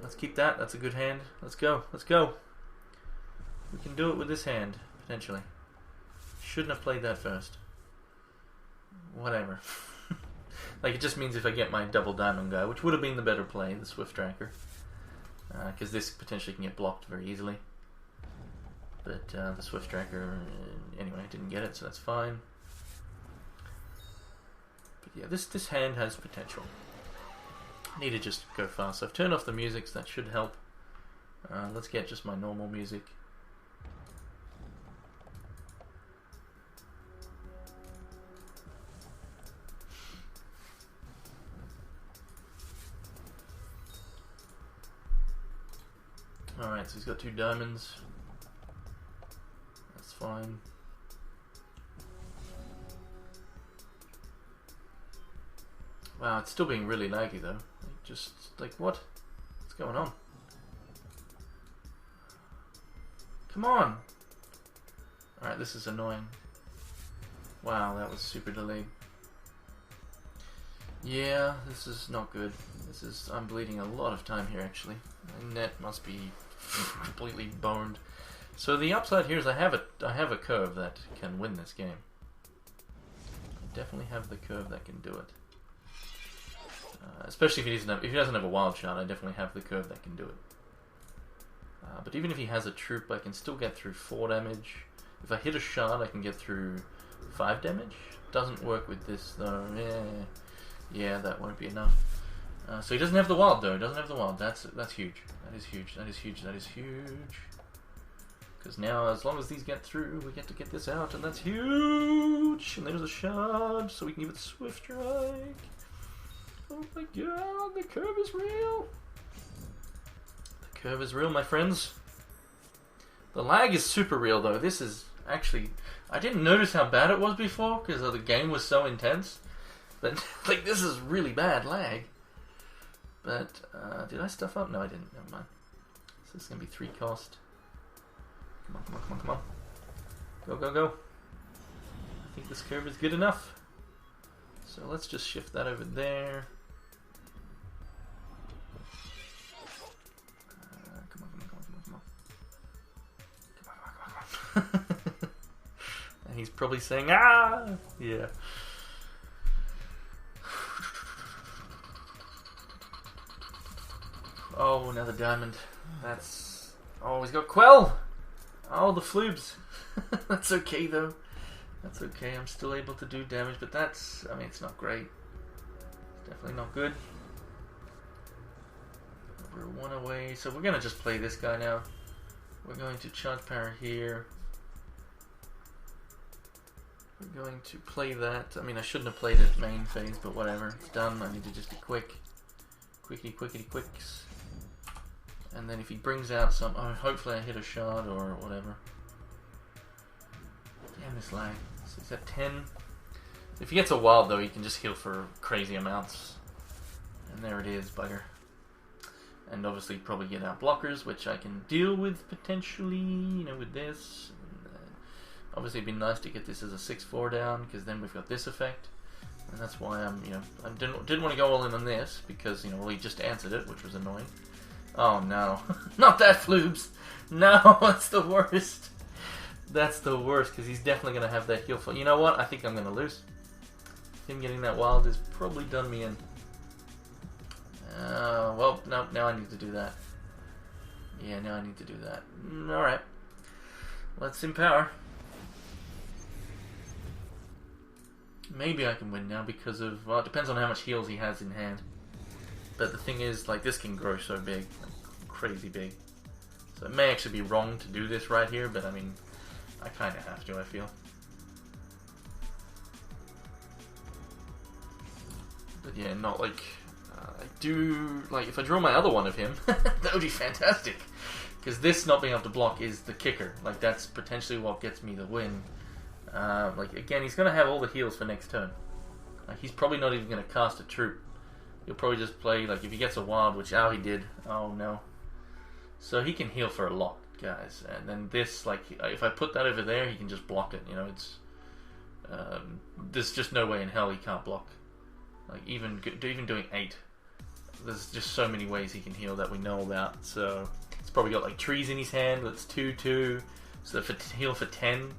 Let's keep that. That's a good hand. Let's go. Let's go. We can do it with this hand, potentially. Shouldn't have played that first. Whatever. Like, it just means if I get my double diamond guy, which would have been the better play, the Swift Tracker. Because this potentially can get blocked very easily. But the Swift Tracker, anyway, didn't get it, so that's fine. But yeah, this hand has potential. I need to just go fast. So I've turned off the music, so that should help. Let's get just my normal music. Alright, so he's got 2 diamonds. That's fine. Wow, it's still being really laggy though. Just like, what? What's going on? Come on! Alright, this is annoying. Wow, that was super delayed. Yeah, this is not good. I'm bleeding a lot of time here actually. My net must be completely boned. So the upside here is I have a curve that can win this game. I definitely have the curve that can do it. Especially if he doesn't have a wild shot, I definitely have the curve that can do it. But even if he has a troop, I can still get through 4 damage. If I hit a shot, I can get through 5 damage. Doesn't work with this though. Yeah, that won't be enough. So he doesn't have the wild though. Doesn't have the wild. That's huge. That is huge. That is huge. That is huge. Because now, as long as these get through, we get to get this out, and that's huge. And there's a shard, so we can give it Swift Strike. Oh my god, the curve is real. The curve is real, my friends. The lag is super real though. This is actually... I didn't notice how bad it was before because the game was so intense. But like, this is really bad lag. But did I stuff up? No, I didn't. Never mind. So this is going to be 3 cost. Come on, come on, come on, come on. Go, go, go. I think this curve is good enough. So let's just shift that over there. Come on, come on, come on, come on, come on. Come on, come on, come on, come on. And he's probably saying, ah! Yeah. Oh, another diamond. That's... Oh, he's got Quell! Oh, the floobs. That's okay, though. That's okay, I'm still able to do damage, but that's, I mean, it's not great. It's definitely not good. We're one away, so we're gonna just play this guy now. We're going to charge power here. We're going to play that. I mean, I shouldn't have played it main phase, but whatever. It's done. I need to just be quick. Quickity, quickity, quicks. And then if he brings out some... Oh, hopefully I hit a shard or whatever. Damn this lag. So he's at 10. If he gets a wild, though, he can just heal for crazy amounts. And there it is, bugger. And obviously probably get out blockers, which I can deal with potentially, you know, with this. Obviously, it'd be nice to get this as a 6/4 down, because then we've got this effect, and that's why I'm, you know, I didn't want to go all in on this because, you know, well, he just answered it, which was annoying. Oh no, not that Floobs! No, that's the worst. That's the worst because he's definitely gonna have that heal for. You know what? I think I'm gonna lose. Him getting that wild has probably done me in. Well, no, now I need to do that. Yeah, now I need to do that. Alright. Let's empower. Maybe I can win now because of... Well, it depends on how much heals he has in hand. But the thing is, like, this can grow so big. Like, crazy big. So it may actually be wrong to do this right here, but I mean, I kind of have to, I feel. But yeah, not like... I do... Like, if I draw my other one of him, that would be fantastic. Because this not being able to block is the kicker. Like, that's potentially what gets me the win. Like, again, he's going to have all the heals for next turn. Like, he's probably not even going to cast a troop. He'll probably just play, like, if he gets a wild, which, oh, he did. Oh, no. So he can heal for a lot, guys. And then this, like, if I put that over there, he can just block it. You know, it's... there's just no way in hell he can't block. Like, even doing 8. There's just so many ways he can heal that we know about. So, he's probably got, like, trees in his hand. That's 2/2. So, heal for 10.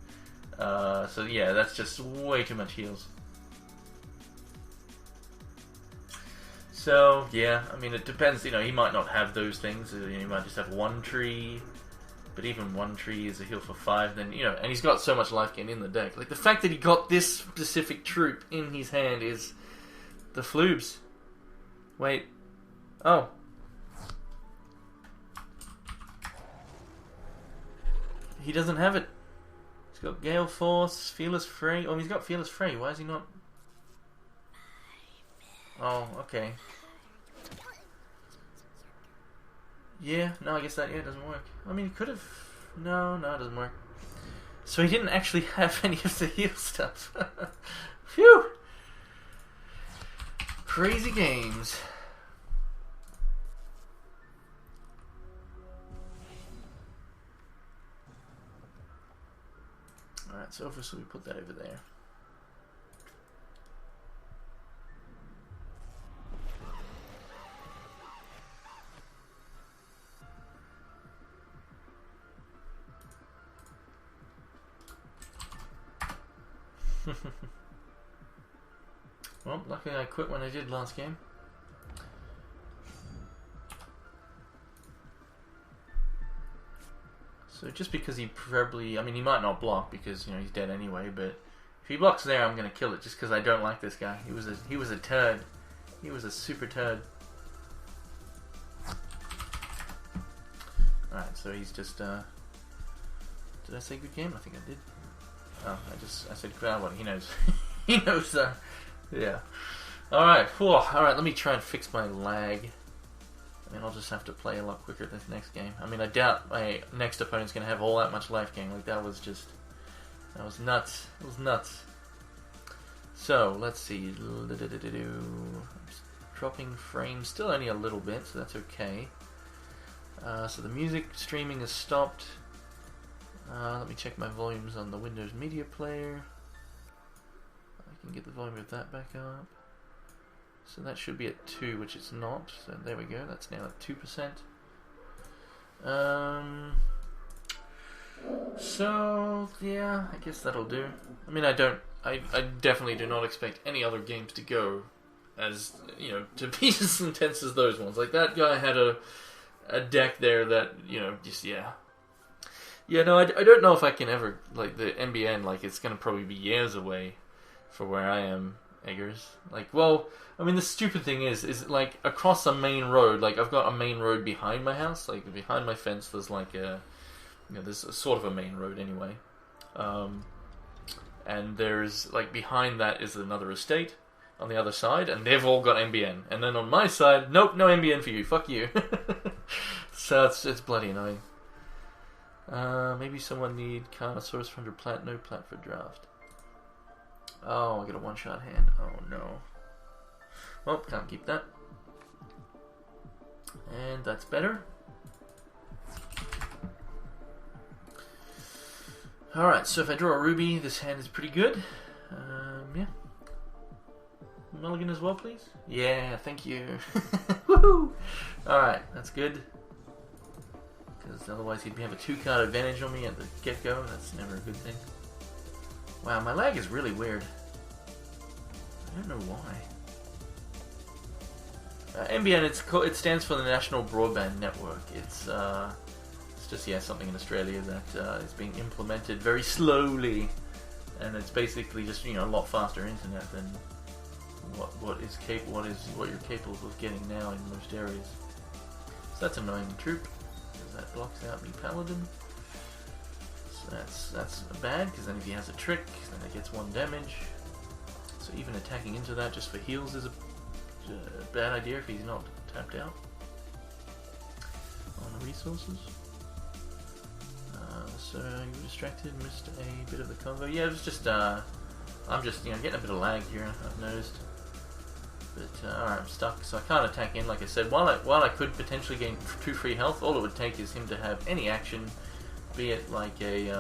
So yeah, that's just way too much heals. So yeah, I mean, it depends. You know, he might not have those things. You know, he might just have one tree, but even one tree is a heal for 5. Then, you know, and he's got so much life gain in the deck. Like, the fact that he got this specific troop in his hand is the Floobs. Wait, oh. He doesn't have it. He's got Gale Force, Fearless Fray. Oh, he's got Fearless Fray. Why is he not? Oh, okay. Yeah, no, I guess that, yeah, doesn't work. I mean, he could have... No, it doesn't work. So he didn't actually have any of the heal stuff. Phew! Crazy games. Alright, so obviously we put that over there. Well, luckily I quit when I did last game. So just because he preferably... I mean, he might not block because, you know, he's dead anyway, but if he blocks there, I'm going to kill it just because I don't like this guy. He was a turd. He was a super turd. Alright, so he's just... Did I say good game? I think I did. Oh, I said crowd one. He knows. He knows, yeah. Alright, alright, let me try and fix my lag. I mean, I'll just have to play a lot quicker this next game. I mean, I doubt my next opponent's going to have all that much life gain. Like, that was just... That was nuts. It was nuts. So, let's see. Dropping frames. Still only a little bit, so that's okay. So the music streaming is stopped. Let me check my volumes on the Windows Media Player. I can get the volume of that back up. So that should be at 2, which it's not. So there we go. That's now at 2%. So yeah, I guess that'll do. I mean, I definitely do not expect any other games to go as, you know, to be as intense as those ones. Like, that guy had a deck there that, you know, just, yeah. Yeah, no, I don't know if I can ever, like, the NBN, like, it's going to probably be years away for where I am, Eggers. Like, well, I mean, the stupid thing is like, across a main road, like, I've got a main road behind my house, like, behind my fence, there's like a, you know, there's a sort of a main road anyway. And there's, like, behind that is another estate on the other side, and they've all got NBN. And then on my side, nope, no NBN for you, fuck you. So it's bloody annoying. Maybe someone need Carnosaurus for 100 plat, no plat for draft. Oh, I got a one-shot hand. Oh no. Well, can't keep that. And that's better. Alright, so if I draw a ruby, this hand is pretty good. Yeah. Mulligan as well, please? Yeah, thank you. Woohoo! Alright, that's good. Because otherwise he'd have a 2-card advantage on me at the get-go. That's never a good thing. Wow, my lag is really weird. I don't know why. NBN, it stands for the National Broadband Network. It's just, yeah, something in Australia that is being implemented very slowly. And it's basically just, you know, a lot faster internet than what you're capable of getting now in most areas. So that's annoying troop. That blocks out the paladin. So that's bad, because then if he has a trick, then it gets 1 damage. So even attacking into that just for heals is a bad idea if he's not tapped out on the resources. So you were distracted, missed a bit of the combo. Yeah, it was just I'm just, you know, getting a bit of lag here, I've noticed. But alright, I'm stuck, so I can't attack in. Like I said, while I could potentially gain 2 free health, all it would take is him to have any action, be it like a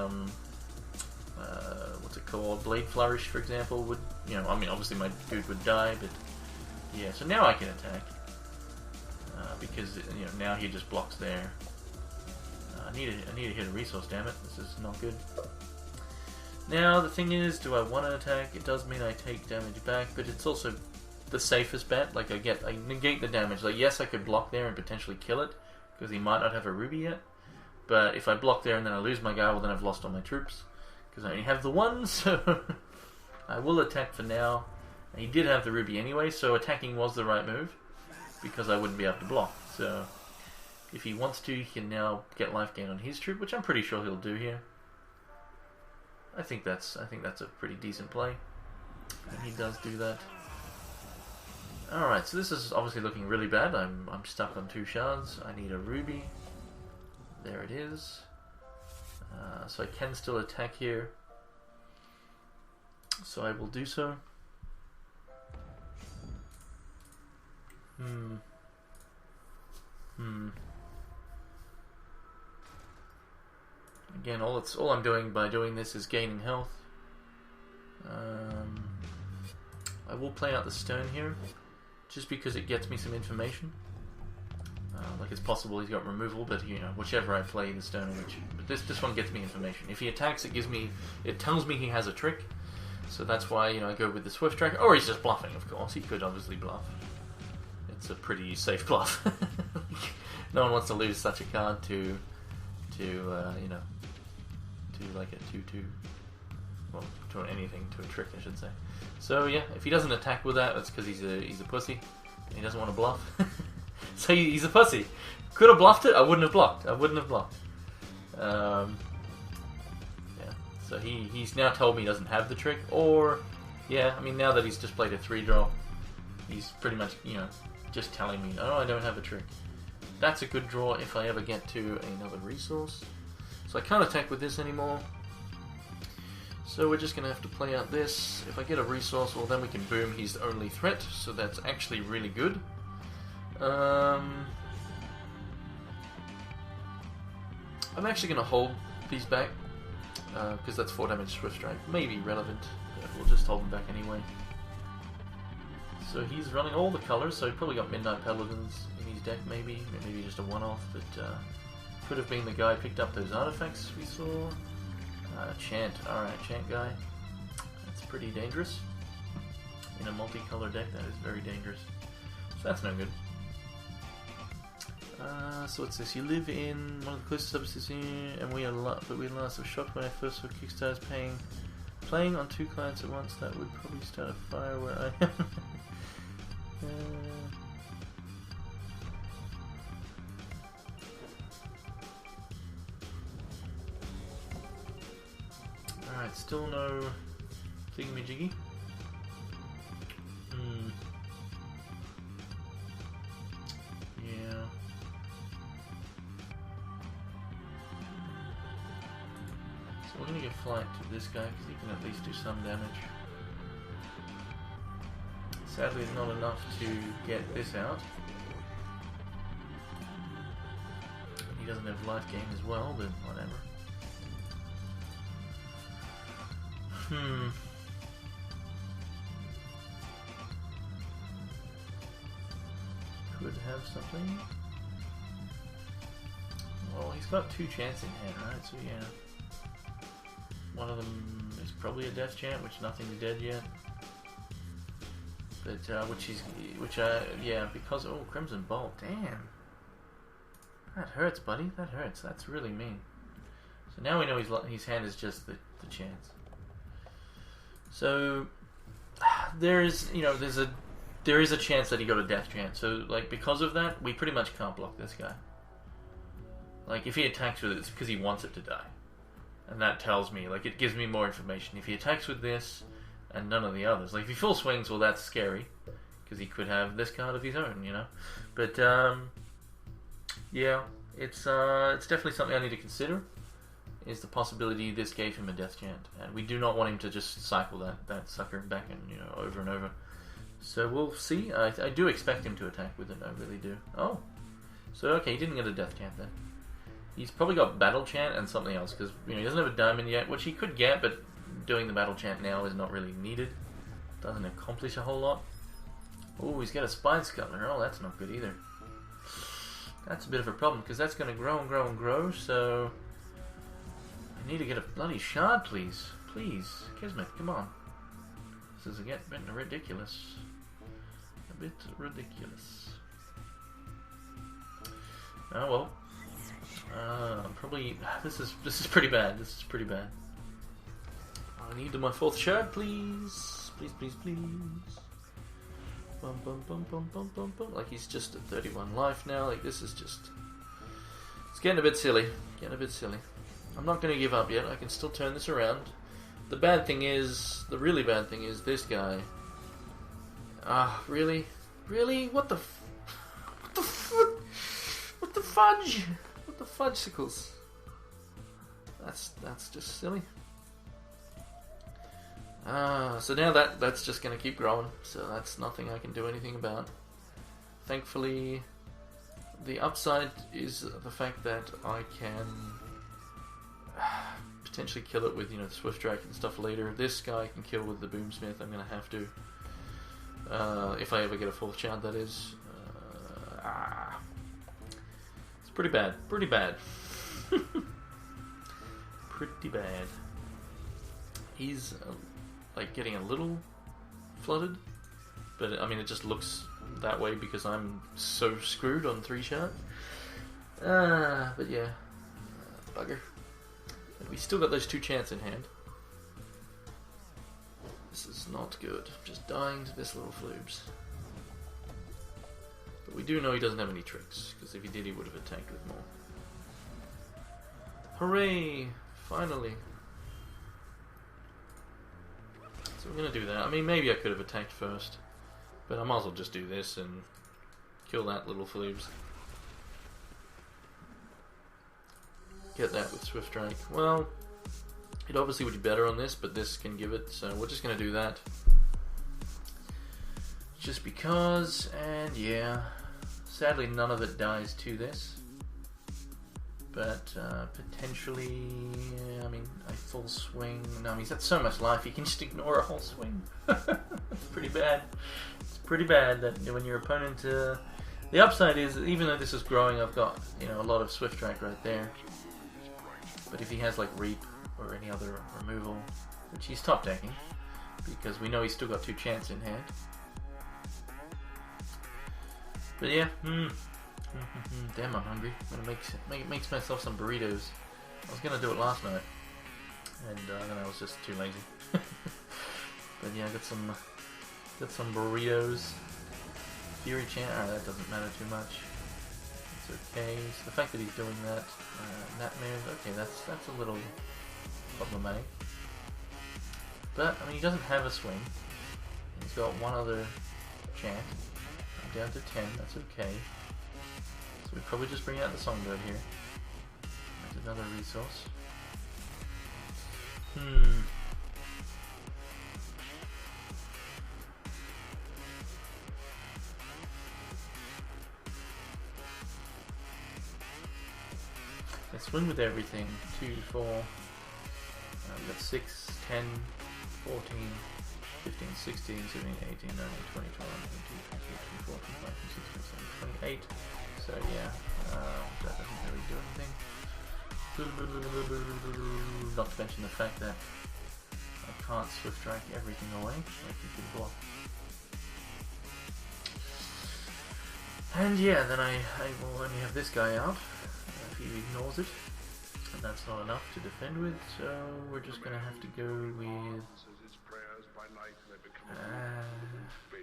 what's it called, Blade Flourish, for example. Would, you know, I mean, obviously my dude would die, but yeah. So now I can attack because, you know, now he just blocks there. I need to hit a resource. Damn it, this is not good. Now the thing is, do I want to attack? It does mean I take damage back, but it's also the safest bet. Like, I negate the damage. Like, yes, I could block there and potentially kill it, because he might not have a ruby yet. But if I block there and then I lose my guy, well, then I've lost all my troops, because I only have the 1, so I will attack for now. And he did have the ruby anyway, so attacking was the right move, because I wouldn't be able to block. So if he wants to, he can now get life gain on his troop, which I'm pretty sure he'll do here. I think that's a pretty decent play, and he does do that. Alright, so this is obviously looking really bad. I'm stuck on 2 shards. I need a ruby. There it is. So I can still attack here. So I will do so. Again, all I'm doing by doing this is gaining health. I will play out the stone here, just because it gets me some information. Like, it's possible he's got removal, but, you know, whichever I play the stone, but this one gets me information. If he attacks, it tells me he has a trick. So that's why, you know, I go with the Swift Tracker. Or he's just bluffing, of course. He could obviously bluff. It's a pretty safe bluff. No one wants to lose such a card to you know, to like a 2/2. Well, to anything, to a trick, I should say. So yeah, if he doesn't attack with that, that's because he's a pussy. And he doesn't want to bluff. So he's a pussy. Could have bluffed it. I wouldn't have blocked. Yeah. So he's now told me he doesn't have the trick. Or, yeah, I mean, now that he's just played a 3-draw, he's pretty much, you know, just telling me, oh, I don't have a trick. That's a good draw if I ever get to another resource. So I can't attack with this anymore. So we're just going to have to play out this. If I get a resource, well, then we can boom his only threat. So that's actually really good. I'm actually going to hold these back, because that's 4 damage Swift Strike. Maybe relevant, but we'll just hold them back anyway. So he's running all the colors, so he probably got Midnight Paladins in his deck, maybe just a one-off, but could have been the guy who picked up those artifacts we saw. Chant, alright, Chant guy. That's pretty dangerous. In a multicolor deck, that is very dangerous. So that's no good. So what's this? You live in one of the closest suburbs here, and we are but we are last. I was shocked when I first saw Kickstarter's playing on 2 clients at once. That would probably start a fire where I am. Alright, still no thingamajiggy. Yeah. So we're gonna give flight to this guy because he can at least do some damage. Sadly, not enough to get this out. He doesn't have life gain as well, but whatever. Could have something. Well, he's got 2 chants in hand, right? So yeah. One of them is probably a death chant, which nothing's dead yet. But yeah, because Crimson Bolt, damn. That hurts, buddy. That hurts. That's really mean. So now we know his hand is just the chance. So there is a chance that he got a death chance. So like because of that, we pretty much can't block this guy. Like if he attacks with it, it's because he wants it to die, and that tells me, like, it gives me more information. If he attacks with this and none of the others, like if he full swings, well, that's scary because he could have this card of his own, you know. But yeah, it's definitely something I need to consider. Is the possibility this gave him a death chant, and we do not want him to just cycle that sucker back and over and over. So we'll see. I do expect him to attack with it. I really do. Oh, so okay, he didn't get a death chant then. He's probably got battle chant and something else because he doesn't have a diamond yet, which he could get, but doing the battle chant now is not really needed. Doesn't accomplish a whole lot. Oh, he's got a spine scuttler. Oh, that's not good either. That's a bit of a problem because that's going to grow and grow and grow. So I need to get a bloody shard, please. Please. Kismet, come on. This is getting ridiculous. A bit ridiculous. Oh well. Probably this is pretty bad. This is pretty bad. I need my 4th shard, please. Please, please, please. Bum bum bum bum bum bum bum. Like he's just at 31 life now. Like this is just. It's getting a bit silly. Getting a bit silly. I'm not going to give up yet. I can still turn this around. The really bad thing is this guy. Really? Really? What the fudge? What the fudgesicles? That's just silly. So now that's just going to keep growing. So that's nothing I can do anything about. Thankfully, the upside is the fact that I can potentially kill it with Swift Strike and stuff later. This guy I can kill with the Boomsmith. I'm going to have to, if I ever get a 4th chant, that is. It's pretty bad. Pretty bad. Pretty bad. He's like getting a little flooded, but I mean it just looks that way because I'm so screwed on 3 shot. But yeah, bugger. But we still got those 2 chants in hand. This is not good. I'm just dying to this little floobs. But we do know he doesn't have any tricks, because if he did, he would have attacked with more. Hooray! Finally. So we're going to do that. I mean, maybe I could have attacked first, but I might as well just do this and kill that little floobs. Get that with Swift Strike. Well, it obviously would be better on this, but this can give it, so we're just going to do that. Just because, and yeah, sadly none of it dies to this. But potentially, I mean, a full swing. No, I mean, he's got so much life, he can just ignore a whole swing. It's pretty bad. It's pretty bad that when your opponent... the upside is, even though this is growing, I've got, a lot of Swift Strike right there. But if he has, like, Reap or any other removal, which he's top decking, because we know he's still got 2 chants in hand. But yeah, Damn, I'm hungry. I'm gonna make myself some burritos. I was gonna do it last night, and then I was just too lazy. But yeah, I got some burritos. Fury Chant. That doesn't matter too much. It's okay. So the fact that he's doing that, Nightmare. Okay, that's a little problematic. But I mean, he doesn't have a swing. He's got one other chant. I'm down to 10. That's okay. So we probably just bring out the Songbird here. That's another resource. Let's swing with everything. 2, 4. We've got 6, 10, 14, 15, 16, 17, 18, 19, 20, 21, 22, 23, 24, 25, 26, 27, 28. So yeah, that doesn't really do anything. Not to mention the fact that I can't Swift Strike everything away, like you can block. And yeah, then I will only have this guy out if he ignores it. And that's not enough to defend with, so we're just gonna have to go with...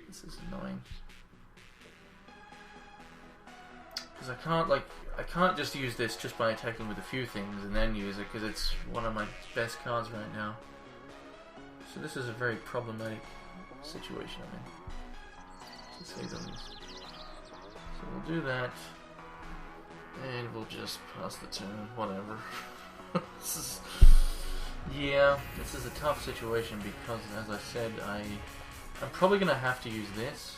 this is annoying. Because I can't just use this just by attacking with a few things and then use it, because it's one of my best cards right now. So this is a very problematic situation I'm in, to say the least. So we'll do that. And we'll just pass the turn, whatever. This is a tough situation because, as I said, I'm probably going to have to use this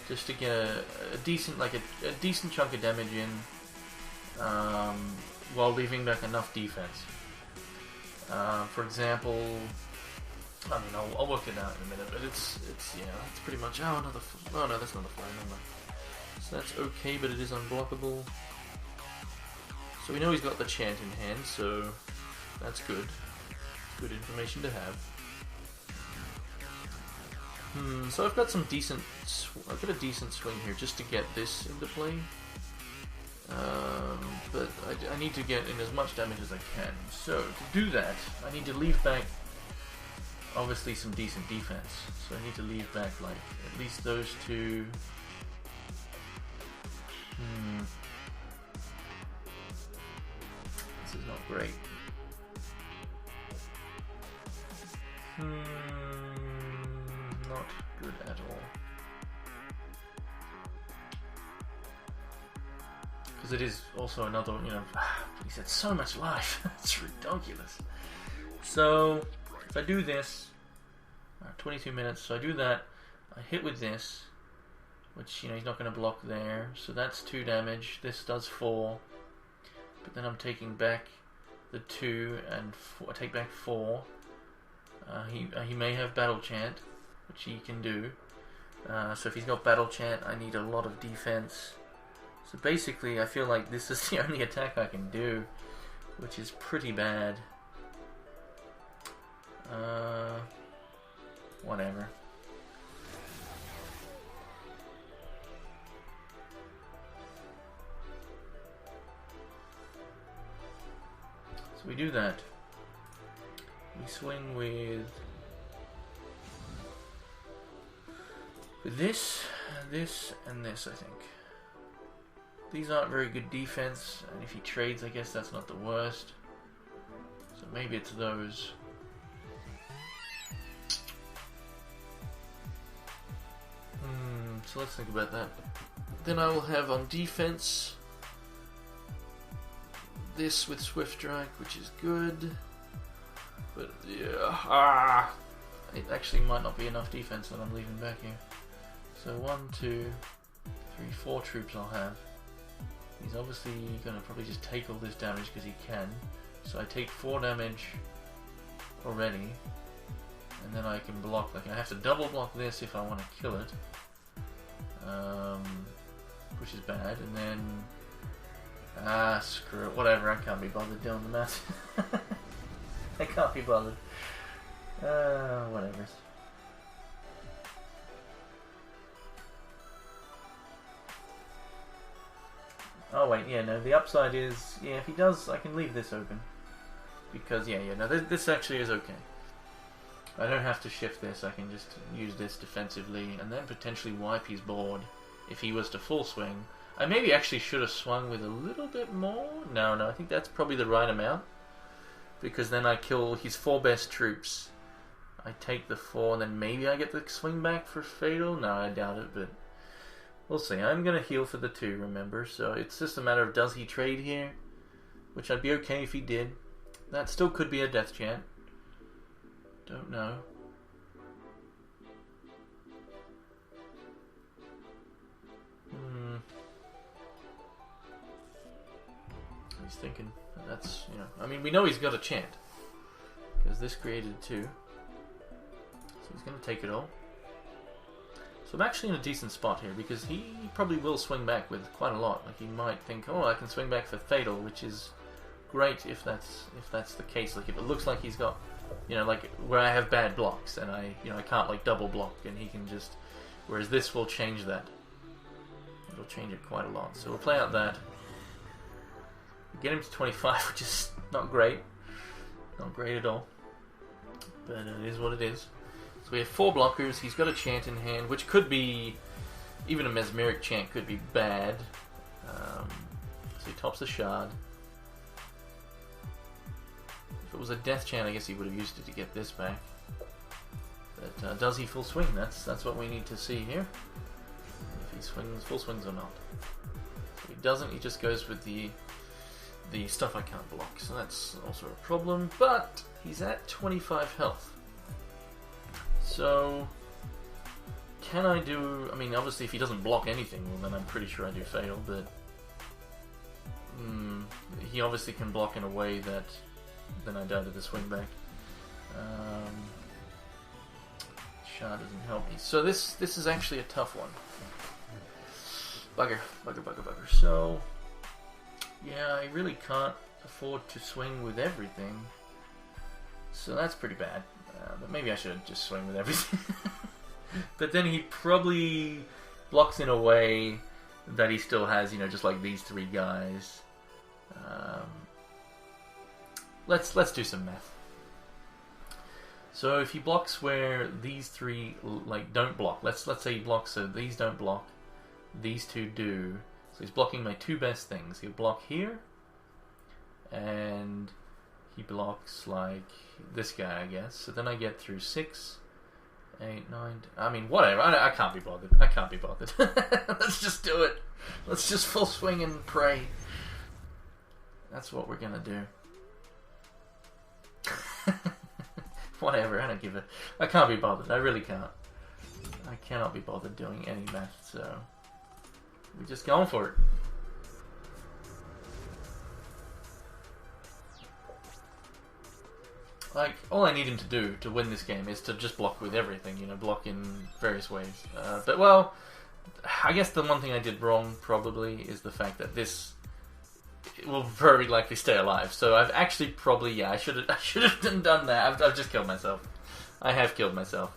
just to get a decent, like a decent chunk of damage in, while leaving back enough defense. For example, I mean, I'll work it out in a minute, but it's pretty much, oh no, that's not a fire number. So that's okay, but it is unblockable. So we know he's got the chant in hand, so that's good. Good information to have. So I've got a decent swing here just to get this into play. But I need to get in as much damage as I can. So to do that, I need to leave back obviously some decent defense. So I need to leave back like at least those two. This is not great. Not good at all. Because it is also another, he's had so much life. It's ridiculous. So, if I do this, 22 minutes, so I do that, I hit with this, which, he's not going to block there, so that's 2 damage, this does 4, but then I'm taking back the 2, and I take back 4. He may have Battle Chant, which he can do, so if he's got Battle Chant, I need a lot of defense. So basically, I feel like this is the only attack I can do, which is pretty bad. Whatever. So we do that. We swing with this, and this, I think. These aren't very good defense, and if he trades, I guess that's not the worst. So maybe it's those. So let's think about that. Then I will have on defense this with Swift Strike, which is good. But yeah, it actually might not be enough defense that I'm leaving back here. So 1, 2, 3, 4 troops I'll have. He's obviously going to probably just take all this damage because he can. So I take 4 damage already. And then I can block, like I have to double block this if I want to kill it. Which is bad. And then, screw it, whatever, I can't be bothered doing the math. I can't be bothered. Whatever. Oh wait, yeah, no, the upside is, yeah, if he does, I can leave this open. Because, yeah, no, this actually is okay. I don't have to shift this, I can just use this defensively, and then potentially wipe his board if he was to full swing. I maybe actually should have swung with a little bit more. No, I think that's probably the right amount. Because then I kill his 4 best troops. I take the 4, and then maybe I get the swing back for Fatal? No, I doubt it, but we'll see. I'm going to heal for the 2, remember? So it's just a matter of does he trade here? Which I'd be okay if he did. That still could be a death chant. Don't know. He's thinking that's, I mean, we know he's got a chant. Because this created 2. So he's going to take it all. So I'm actually in a decent spot here because he probably will swing back with quite a lot. Like he might think, oh, I can swing back for Fatal, which is great if that's the case. Like if it looks like he's got, like where I have bad blocks and I can't like double block, and he can just, whereas this will change that. It'll change it quite a lot. So we'll play out that. Get him to 25, which is not great. Not great at all. But it is what it is. So we have 4 blockers. He's got a chant in hand, which could be, even a mesmeric chant could be bad. So he tops the shard. If it was a death chant, I guess he would have used it to get this back. But does he full swing? That's what we need to see here. If he swings, full swings or not. If he doesn't, he just goes with the stuff I can't block. So that's also a problem. But he's at 25 health. So can I do... I mean, obviously if he doesn't block anything, well then I'm pretty sure I do fail, but... he obviously can block in a way that then I die to the swing back. Shard doesn't help me. So this is actually a tough one. Bugger. So, yeah, I really can't afford to swing with everything. So that's pretty bad. But maybe I should just swing with everything. But then he probably blocks in a way that he still has, just like these 3 guys. Let's do some math. So if he blocks where these 3 don't block, let's say he blocks so these don't block, these 2 do. So he's blocking my 2 best things. He'll block here, and he blocks like this guy, I guess. So then I get through 6, 8, 9. I mean, whatever. I can't be bothered. Let's just do it. Let's just full swing and pray. That's what we're gonna do. Whatever. I don't give a. I can't be bothered. I really can't. I cannot be bothered doing any math. So we're just going for it. Like, all I need him to do to win this game is to just block with everything, block in various ways. But, well, I guess the one thing I did wrong, probably, is the fact that this will very likely stay alive. So I've actually probably, I should have done that. I've just killed myself. I have killed myself.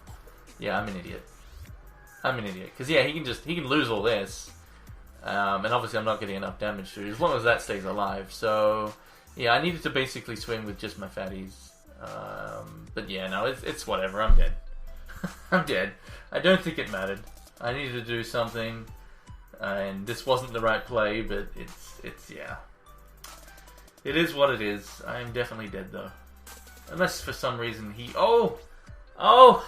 Yeah, I'm an idiot. Because, yeah, he can lose all this. And obviously I'm not getting enough damage to it, as long as that stays alive. So, yeah, I needed to basically swing with just my fatties. But yeah, no, it's whatever. I'm dead. I'm dead. I don't think it mattered. I needed to do something, and this wasn't the right play, but it's yeah. It is what it is. I am definitely dead though. Unless for some reason he... Oh,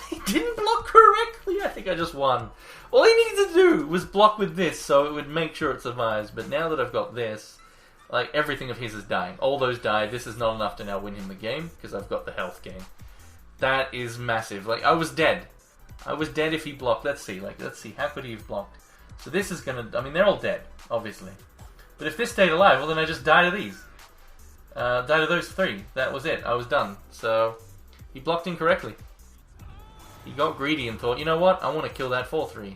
he didn't block correctly. I think I just won. All he needed to do was block with this, so it would make sure it survives. But now that I've got this, like, everything of his is dying. All those died. This is not enough to now win him the game, because I've got the health gain. That is massive. Like, I was dead. I was dead if he blocked. Let's see. How could he have blocked? So this is gonna... I mean, they're all dead, obviously. But if this stayed alive, well, then I just die to these. Die to those 3. That was it. I was done. So, he blocked incorrectly. He got greedy and thought, you know what? I want to kill that 4-3.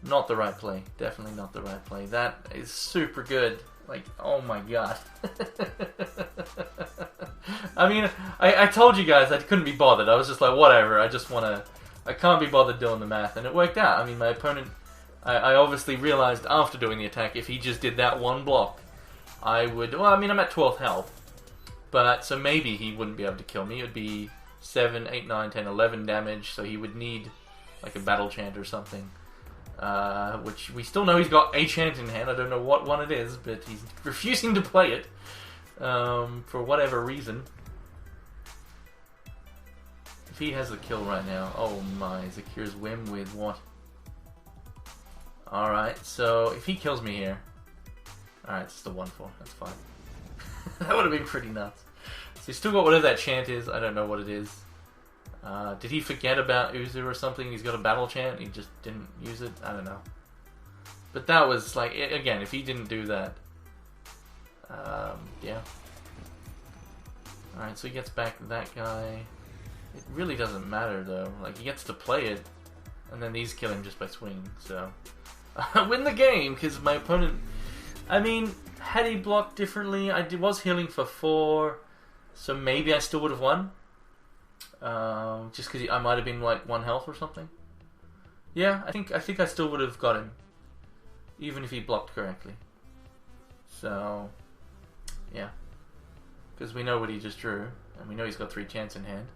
Not the right play. Definitely not the right play. That is super good. Like, oh my god. I mean, I told you guys I couldn't be bothered. I was just like, whatever. I just want to... I can't be bothered doing the math. And it worked out. I mean, my opponent I obviously realized after doing the attack, if he just did that one block, I would... Well, I mean, I'm at 12th health. But, so maybe he wouldn't be able to kill me. It would be 7, 8, 9, 10, 11 damage, so he would need, like, a battle chant or something. Which we still know he's got a chant in hand. I don't know what one it is, but he's refusing to play it. For whatever reason. If he has the kill right now... Oh my, Zakir's Whim with what? Alright, so if he kills me here... Alright, it's just a 1-4, that's fine. That would have been pretty nuts. So he's still got whatever that chant is, I don't know what it is. Did he forget about Uzu or something? He's got a battle chant, he just didn't use it? I don't know. But that was, like, again, if he didn't do that... yeah. Alright, so he gets back that guy. It really doesn't matter, though. Like, he gets to play it, and then these kill him just by swinging, so... I win the game, because my opponent... I mean, had he blocked differently, was healing for 4, so maybe I still would have won. Just because I might have been, like, 1 health or something. Yeah, I think I still would have got him. Even if he blocked correctly. So... Yeah. Because we know what he just drew, and we know he's got 3 chants in hand.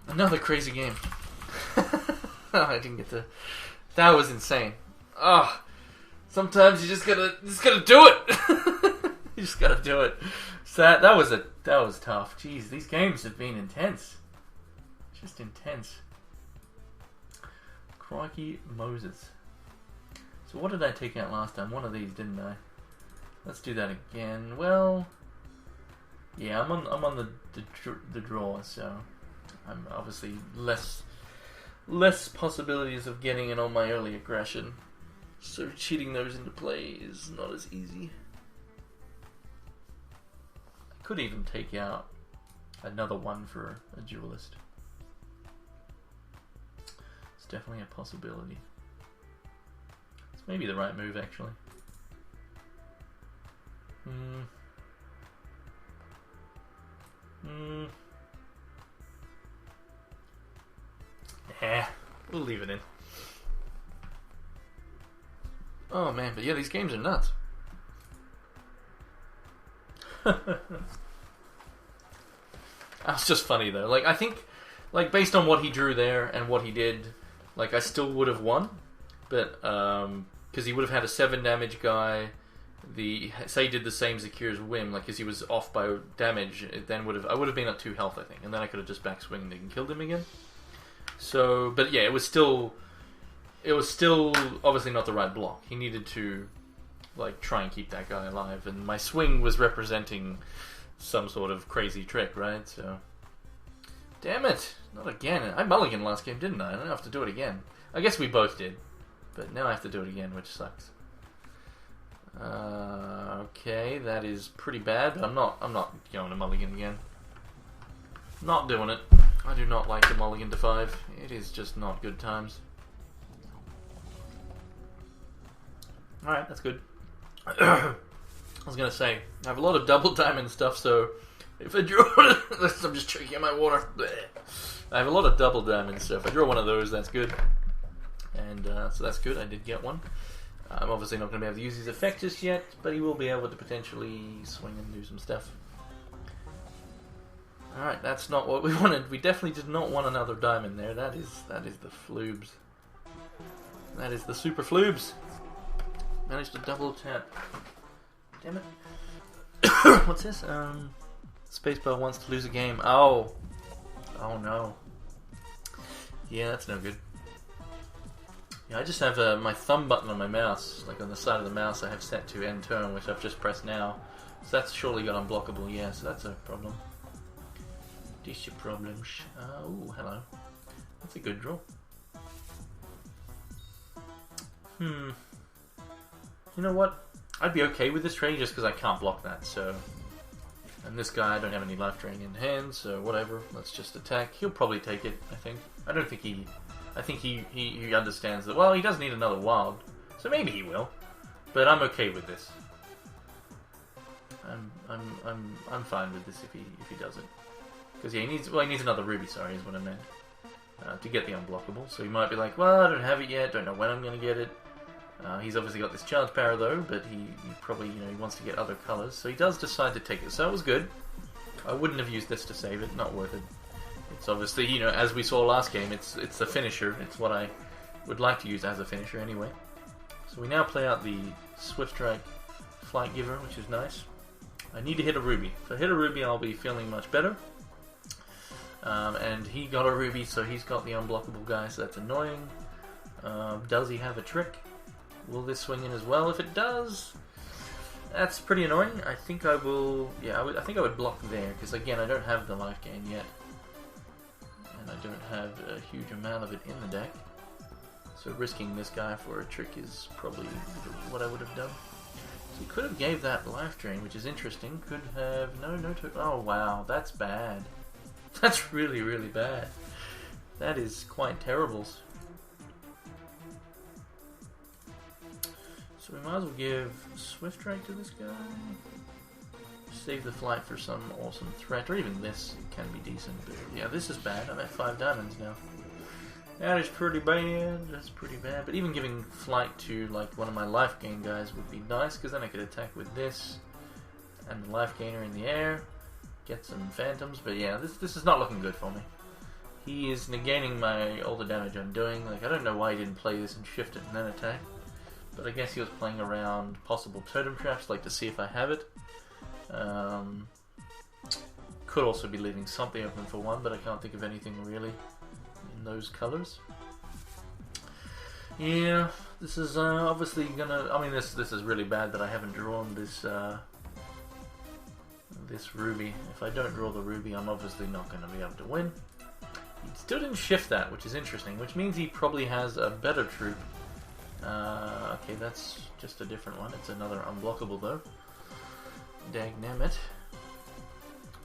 Another crazy game. I didn't get to... That was insane. Oh, sometimes you just gotta do it. You just gotta do it. So that was tough. Jeez, these games have been intense. Just intense. Crikey Moses. So what did I take out last time? One of these, didn't I? Let's do that again. Well, yeah, I'm on the draw, so I'm obviously less possibilities of getting in on my early aggression. So cheating those into play is not as easy. I could even take out another one for a duelist. It's definitely a possibility. It's maybe the right move, actually. Yeah, we'll leave it in. Oh man, but yeah, these games are nuts. That's just funny though. Like, I think, like, based on what he drew there and what he did, like, I still would have won, but because he would have had a 7 damage guy. Say he did the same Zakir's Whim, like, because he was off by damage, it then I would have been at 2 health, I think, and then I could have just back swinged and killed him again. So, but yeah, it was still obviously not the right block. He needed to, like, try and keep that guy alive, and my swing was representing some sort of crazy trick, right? So, damn it, not again. I mulliganed last game, didn't I? I don't have to do it again. I guess we both did, but now I have to do it again, which sucks. Okay, that is pretty bad, but I'm not going to mulligan again. Not doing it. I do not like the mulligan to 5. It is just not good times. Alright, that's good. I was going to say, I have a lot of double diamond stuff, so if I draw... I'm just drinking my water. I have a lot of double diamonds, so if I draw one of those, that's good. And so that's good, I did get one. I'm obviously not going to be able to use his effect just yet, but he will be able to potentially swing and do some stuff. Alright, that's not what we wanted. We definitely did not want another diamond there. That is the floobs. That is the super floobs. Managed to double tap. Damn it. What's this? Spacebar wants to lose a game. Oh. Oh no. Yeah, that's no good. Yeah, I just have my thumb button on my mouse, like on the side of the mouse, I have set to end turn, which I've just pressed now. So that's surely got unblockable, yeah, so that's a problem. These are problems. Oh, hello. That's a good draw. You know what? I'd be okay with this trade just because I can't block that, so... And this guy, I don't have any life drain in hand, so whatever. Let's just attack. He'll probably take it, I think. I don't think he... I think he understands that, well, he does need another wild, so maybe he will. But I'm okay with this. I'm fine with this if he does it. Because yeah, he needs another ruby, sorry, is what I meant. to get the unblockable. So he might be like, well, I don't have it yet, don't know when I'm going to get it. He's obviously got this charge power though, but he probably, he wants to get other colours, so he does decide to take it. So it was good. I wouldn't have used this to save it, not worth it. It's obviously, as we saw last game, it's the finisher. It's what I would like to use as a finisher anyway. So we now play out the Swift Strike Flight Giver, which is nice. I need to hit a ruby. If I hit a ruby, I'll be feeling much better. And he got a ruby, so he's got the unblockable guy, so that's annoying. Does he have a trick? Will this swing in as well? If it does, that's pretty annoying. I think I will... Yeah, I think I would block there, because again, I don't have the life gain yet. And I don't have a huge amount of it in the deck. So risking this guy for a trick is probably what I would have done. So he could have gave that life drain, which is interesting. Could have... No, oh wow, that's bad. That's really, really bad. That is quite terrible. So we might as well give Swift Strike to this guy. Save the flight for some awesome threat, or even this can be decent. But yeah, this is bad. I'm at 5 diamonds now. That is pretty bad. That's pretty bad. But even giving flight to like one of my life gain guys would be nice, because then I could attack with this and the life gainer in the air, get some phantoms. But yeah, this is not looking good for me. He is negating all the damage I'm doing. Like, I don't know why he didn't play this and shift it and then attack. But I guess he was playing around possible totem traps, like to see if I have it. Could also be leaving something open for one, but I can't think of anything really in those colors. Yeah, this is obviously gonna... I mean, this is really bad that I haven't drawn this this ruby. If I don't draw the ruby, I'm obviously not going to be able to win. He still didn't shift that, which is interesting, which means he probably has a better troop. Okay, that's just a different one. It's another unblockable though. Dagnammit.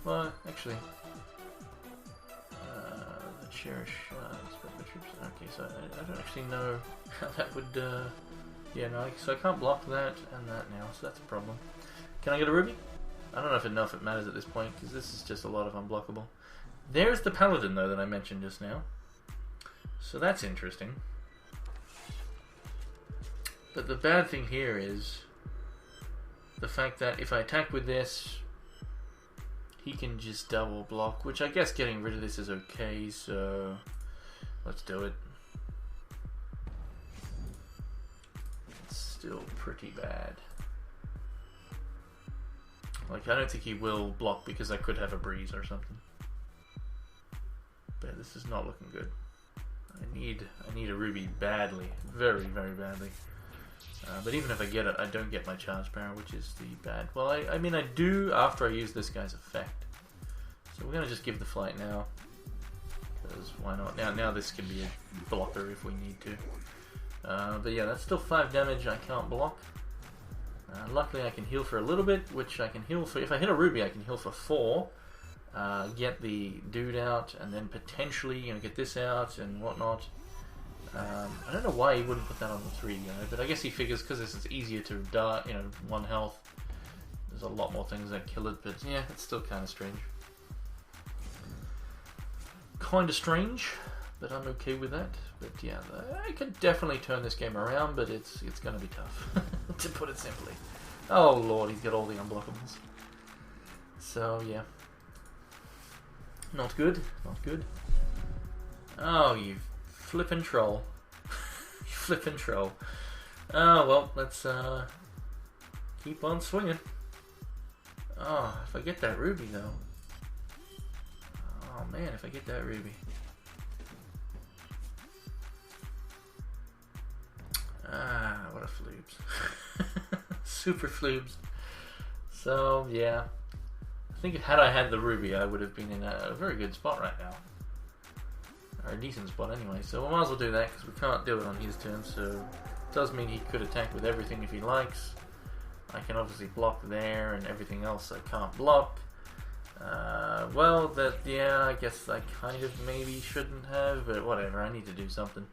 Well, actually, the Cherish special troops. Okay, so I don't actually know how that would. Yeah, no. So I can't block that and that now. So that's a problem. Can I get a ruby? I don't know if it matters at this point, because this is just a lot of unblockable. There's the Paladin though that I mentioned just now. So that's interesting. But the bad thing here is the fact that if I attack with this, he can just double block, which I guess getting rid of this is okay, so let's do it. It's still pretty bad. Like, I don't think he will block because I could have a breeze or something. But this is not looking good. I need a ruby badly. Very, very badly. But even if I get it, I don't get my charge power, which is the bad. Well, I mean I do after I use this guy's effect. So we're going to just give the flight now. Because why not? Now this can be a blocker if we need to. But yeah, that's still 5 damage I can't block. Luckily I can heal for a little bit, which I can heal for... If I hit a ruby, I can heal for 4. Get the dude out, and then potentially, get this out and whatnot. I don't know why he wouldn't put that on the 3 guy, but I guess he figures because this is easier to die, 1 health. There's a lot more things that kill it, but yeah, it's still kind of strange. Kind of strange, but I'm okay with that. But yeah, I could definitely turn this game around, but it's going to be tough, to put it simply. Oh lord, he's got all the unblockables. So yeah. Not good, not good. Oh, you flippin' troll. You flippin' troll. Oh, well, let's keep on swinging. Oh, if I get that ruby, though. Oh, man, if I get that ruby. Ah, what a floobs. Super floobs. So, yeah. I think had I had the ruby, I would have been in a very good spot right now. Or a decent spot anyway, so we might as well do that because we can't do it on his turn, so it does mean he could attack with everything if he likes. I can obviously block there and everything else I can't block. Well, yeah, I guess I kind of maybe shouldn't have, but whatever, I need to do something.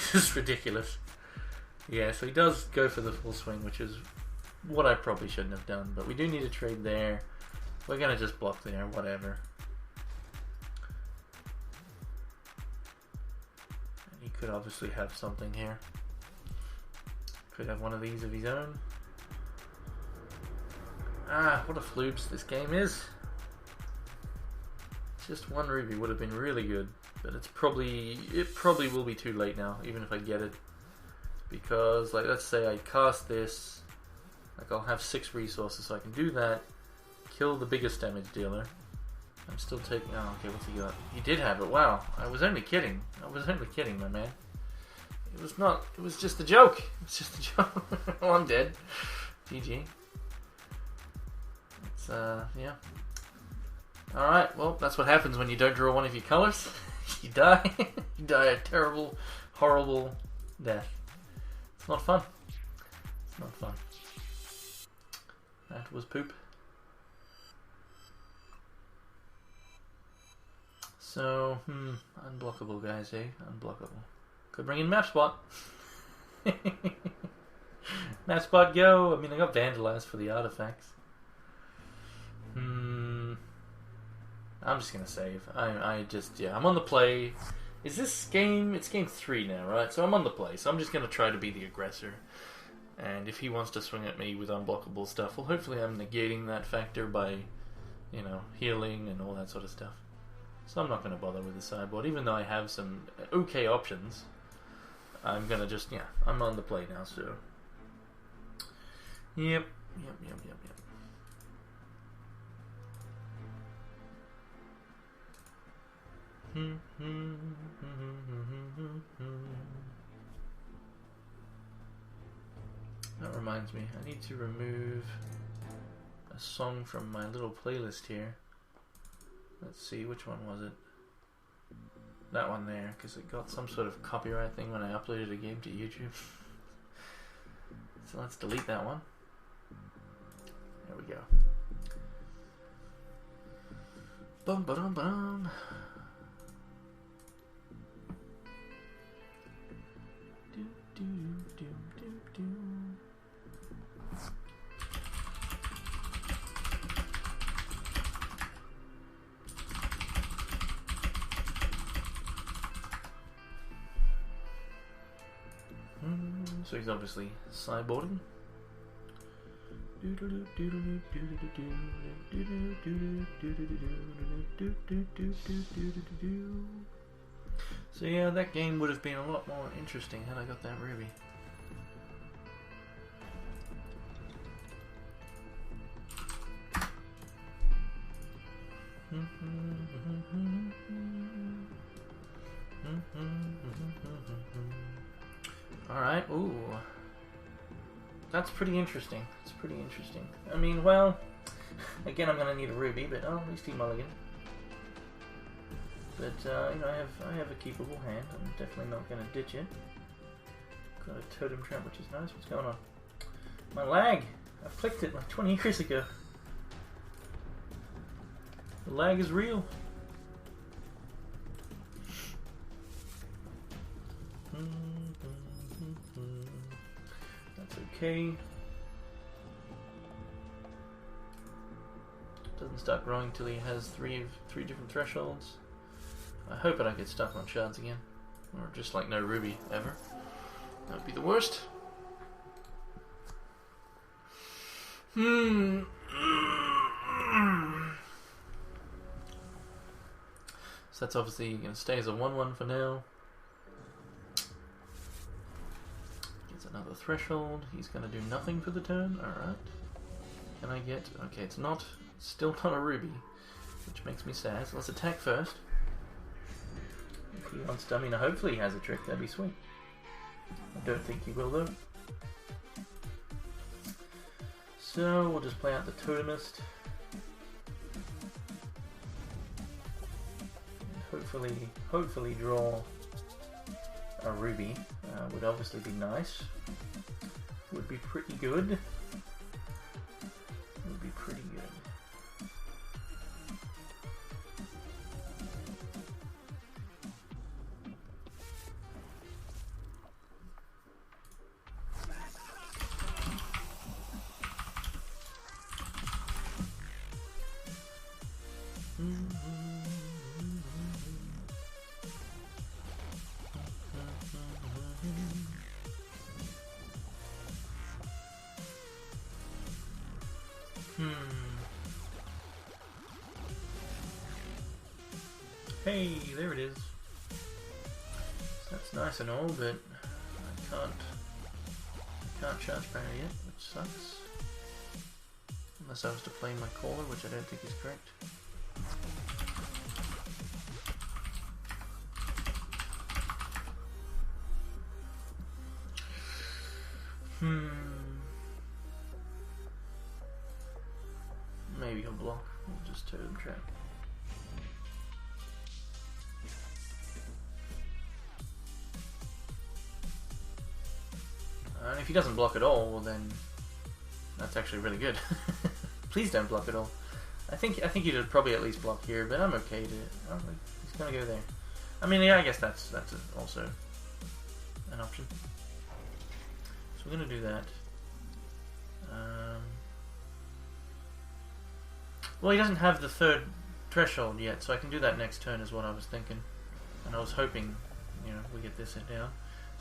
This is ridiculous. Yeah, so he does go for the full swing, which is what I probably shouldn't have done, but we do need a trade there. We're gonna just block there, whatever. He could obviously have something here. Could have one of these of his own. Ah, what a floops this game is. Just one ruby would have been really good, but it probably will be too late now, even if I get it. Because, like, let's say I cast this, like, I'll have 6 resources, so I can do that, kill the biggest damage dealer. I'm still taking, oh, okay, what's he got? He did have it, wow. I was only kidding. I was only kidding, my man. It was not, it was just a joke. It was just a joke. Oh, I'm dead. GG. It's, yeah. Alright, well, that's what happens when you don't draw one of your colors. You die. You die a terrible, horrible death. It's not fun. It's not fun. That was poop. So, unblockable guys, eh? Unblockable. Could bring in Map Spot. Map Spot, go! I mean, I got vandalized for the artifacts. I'm just gonna save. I'm on the play. Is this game? It's game 3 now, right? So I'm on the play. So I'm just gonna try to be the aggressor. And if he wants to swing at me with unblockable stuff, well, hopefully I'm negating that factor by, you know, healing and all that sort of stuff. So I'm not gonna bother with the sideboard, even though I have some okay options. I'm gonna just, yeah, I'm on the play now. So, yep. That reminds me, I need to remove a song from my little playlist here. Let's see, which one was it? That one there, because it got some sort of copyright thing when I uploaded a game to YouTube. So let's delete that one. There we go. Bum ba dum bum. Do do do do do. So he's obviously sideboarding. So yeah, that game would have been a lot more interesting had I got that ruby. Alright, ooh. That's pretty interesting. It's pretty interesting. I mean, well, again, I'm gonna need a ruby, but oh, at least he mulligan. But you know, I have a keepable hand. I'm definitely not gonna ditch it. Got a totem trap, which is nice. What's going on? My lag. I've clicked it like 20 years ago. The lag is real. That's okay. Doesn't start growing till he has three different thresholds. I hope I don't get stuck on shards again, or just like no ruby ever. That would be the worst. So that's obviously going to stay as a 1/1 for now. Gets another threshold. He's going to do nothing for the turn. Alright. Can I get... Okay, it's not... Still not a ruby, which makes me sad. So let's attack first. If he wants to... I mean, hopefully he has a trick. That'd be sweet. I don't think he will, though. So we'll just play out the Totemist. Hopefully draw a ruby. Would obviously be nice. Would be pretty good. Would be pretty good. Hey, there it is. That's nice and all, but I can't charge barrier yet, which sucks. Unless I was to play my caller, which I don't think is correct. Maybe he'll block. We'll just totem trap. And if he doesn't block at all, well then that's actually really good. Please don't block at all. I think he'd probably at least block here, but I'm okay to. Oh, he's gonna go there. I mean, yeah, I guess that's also an option. So we're gonna do that. Well, he doesn't have the third threshold yet, so I can do that next turn, is what I was thinking. And I was hoping, you know, we get this down.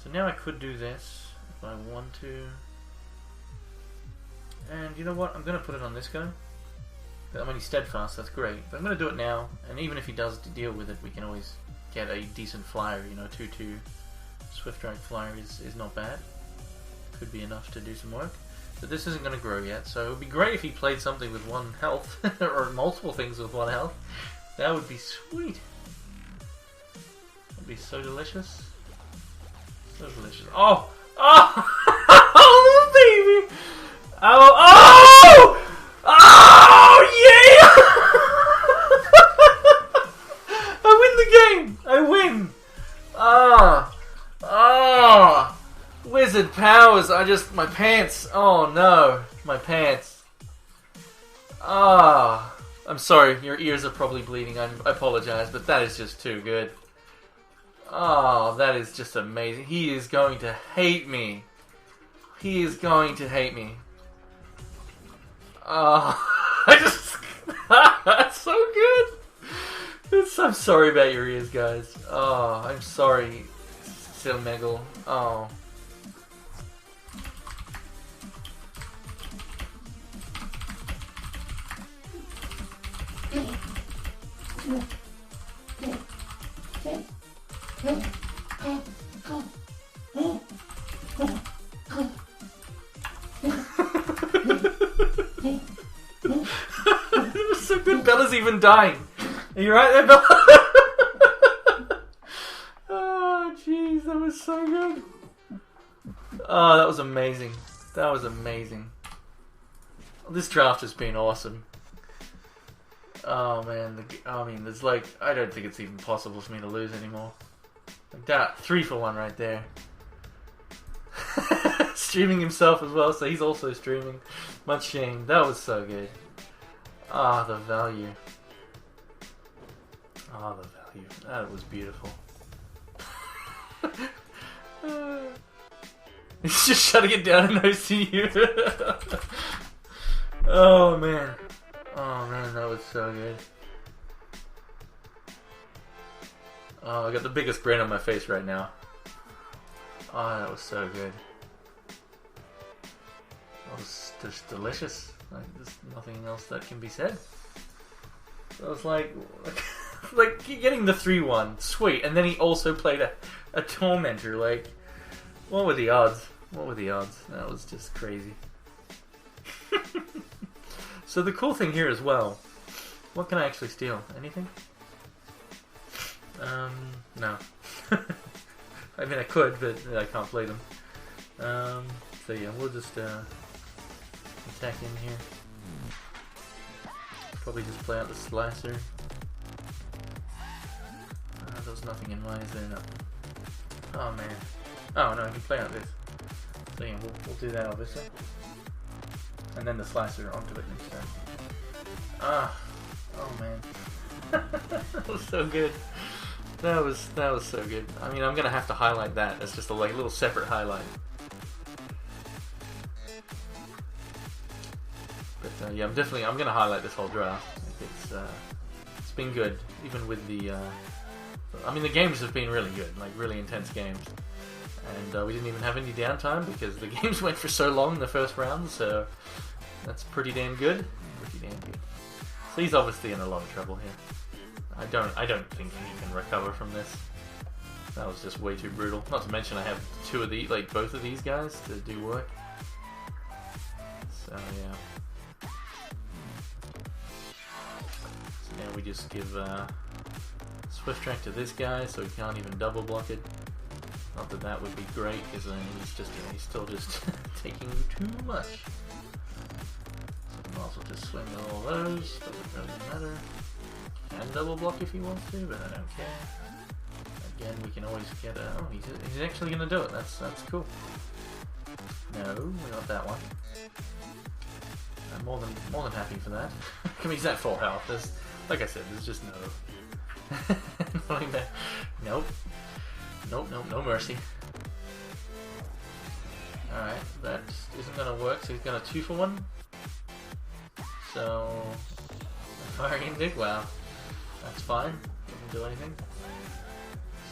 So now I could do this if I want to. And you know what? I'm going to put it on this guy. I mean, he's steadfast, that's great. But I'm going to do it now, and even if he does deal with it, we can always get a decent flyer. You know, 2/2 Swift Drag Flyer is not bad. Could be enough to do some work. But this isn't going to grow yet, so it would be great if he played something with 1 health, or multiple things with 1 health. That would be sweet. That would be so delicious. So delicious. Oh! Oh! Oh, baby! Oh! Oh! Oh, yeah! I win the game! I win! Ah! Ah! Wizard powers, my pants. Oh no, my pants. Ah, I'm sorry, your ears are probably bleeding. I apologize, but that is just too good. Oh, that is just amazing. He is going to hate me. He is going to hate me. Oh, that's so good. I'm sorry about your ears, guys. Oh, I'm sorry, Silmegal. Oh. It was so good. Bella's even dying. Are you right there, Bella? Oh, jeez, that was so good. Oh, that was amazing. That was amazing. This draft has been awesome. Oh man, I mean, there's like, I don't think it's even possible for me to lose anymore. Like that, 3 for 1 right there. Streaming himself as well, so he's also streaming. Much shame. That was so good. Ah, the value. Ah, the value. That was beautiful. He's just shutting it down in OCU. Oh man. Oh man, that was so good. Oh, I got the biggest grin on my face right now. Oh, that was so good. That was just delicious. Like, there's nothing else that can be said. So it was like getting the 3-1, sweet, and then he also played a Tormentor. Like, what were the odds? What were the odds? That was just crazy. So the cool thing here as well, what can I actually steal? Anything? No. I mean, I could, but I can't play them. So yeah, we'll just attack in here. Probably just play out the Slicer. There's nothing in mine, is there? No. Oh man. Oh no, I can play out this. So yeah, we'll do that obviously. And then the Slicer onto it next time. Ah, oh man. That was so good. That was so good. I mean, I'm gonna have to highlight that as just a little separate highlight. But yeah, I'm gonna highlight this whole draft. It's been good, even with the. I mean, the games have been really good, like really intense games. And we didn't even have any downtime because the games went for so long in the first round, so that's pretty damn good. pretty damn good. So he's obviously in a lot of trouble here. I don't think he can recover from this. That was just way too brutal. Not to mention I have two of the, like both of these guys to do work. So yeah. So now we just give Swift Track to this guy, so he can't even double block it. Not that that would be great, because then he's just, you know, he's still just taking too much. So we might as well just swing all those. Doesn't really matter. Can double block if he wants to, but I don't care. Again, we can always get a... Oh, he's actually going to do it. That's cool. No, we want that one. I'm more than happy for that. I mean, he's at full health. There's, like I said, there's just no... Nope. Nope, no mercy. Alright, that isn't going to work, so he's got a 2 for 1. So... Firing Indic, wow. That's fine. Doesn't do anything.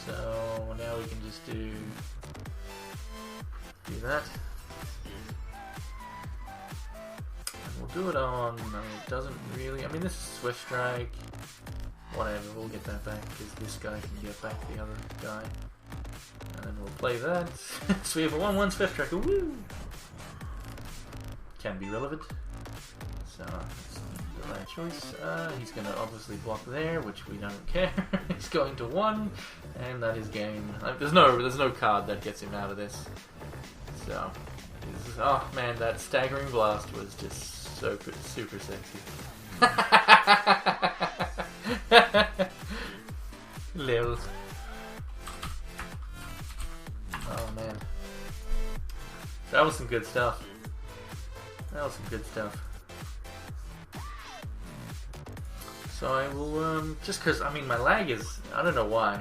So now we can just do that. And we'll do it on, I mean, it doesn't really, I mean, this is Swift Strike. Whatever, we'll get that back because this guy can get back the other guy. And then we'll play that. So we have a 1-1 Swift Strike. Woo! Can be relevant. So that's the right choice. He's going to obviously block there, which we don't care. He's going to 1, and that is game. Like, there's no card that gets him out of this. So, oh man, that staggering blast was just so super sexy. Lil. Oh man, that was some good stuff. That was some good stuff. So I will, just because, I mean, my lag is, I don't know why,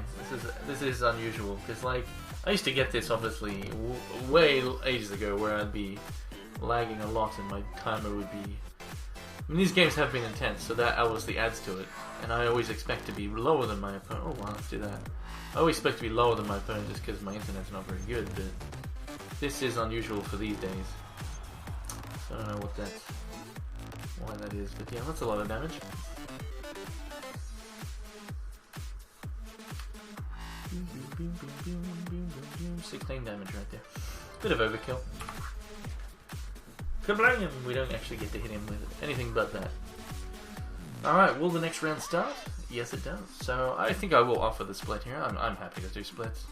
this is unusual, because, like, I used to get this, obviously, way ages ago, where I'd be lagging a lot, and my timer would be, I mean, these games have been intense, so that obviously adds to it, and I always expect to be lower than my opponent. Oh, well, let's do that. I always expect to be lower than my opponent just because my internet's not very good, but this is unusual for these days, so I don't know why that is, but yeah, that's a lot of damage. Boom, boom, boom, boom, boom, boom. 16 damage right there. Bit of overkill. Kablam! We don't actually get to hit him with anything but that. Alright, will the next round start? Yes, it does. So I think I will offer the split here. I'm happy to do splits.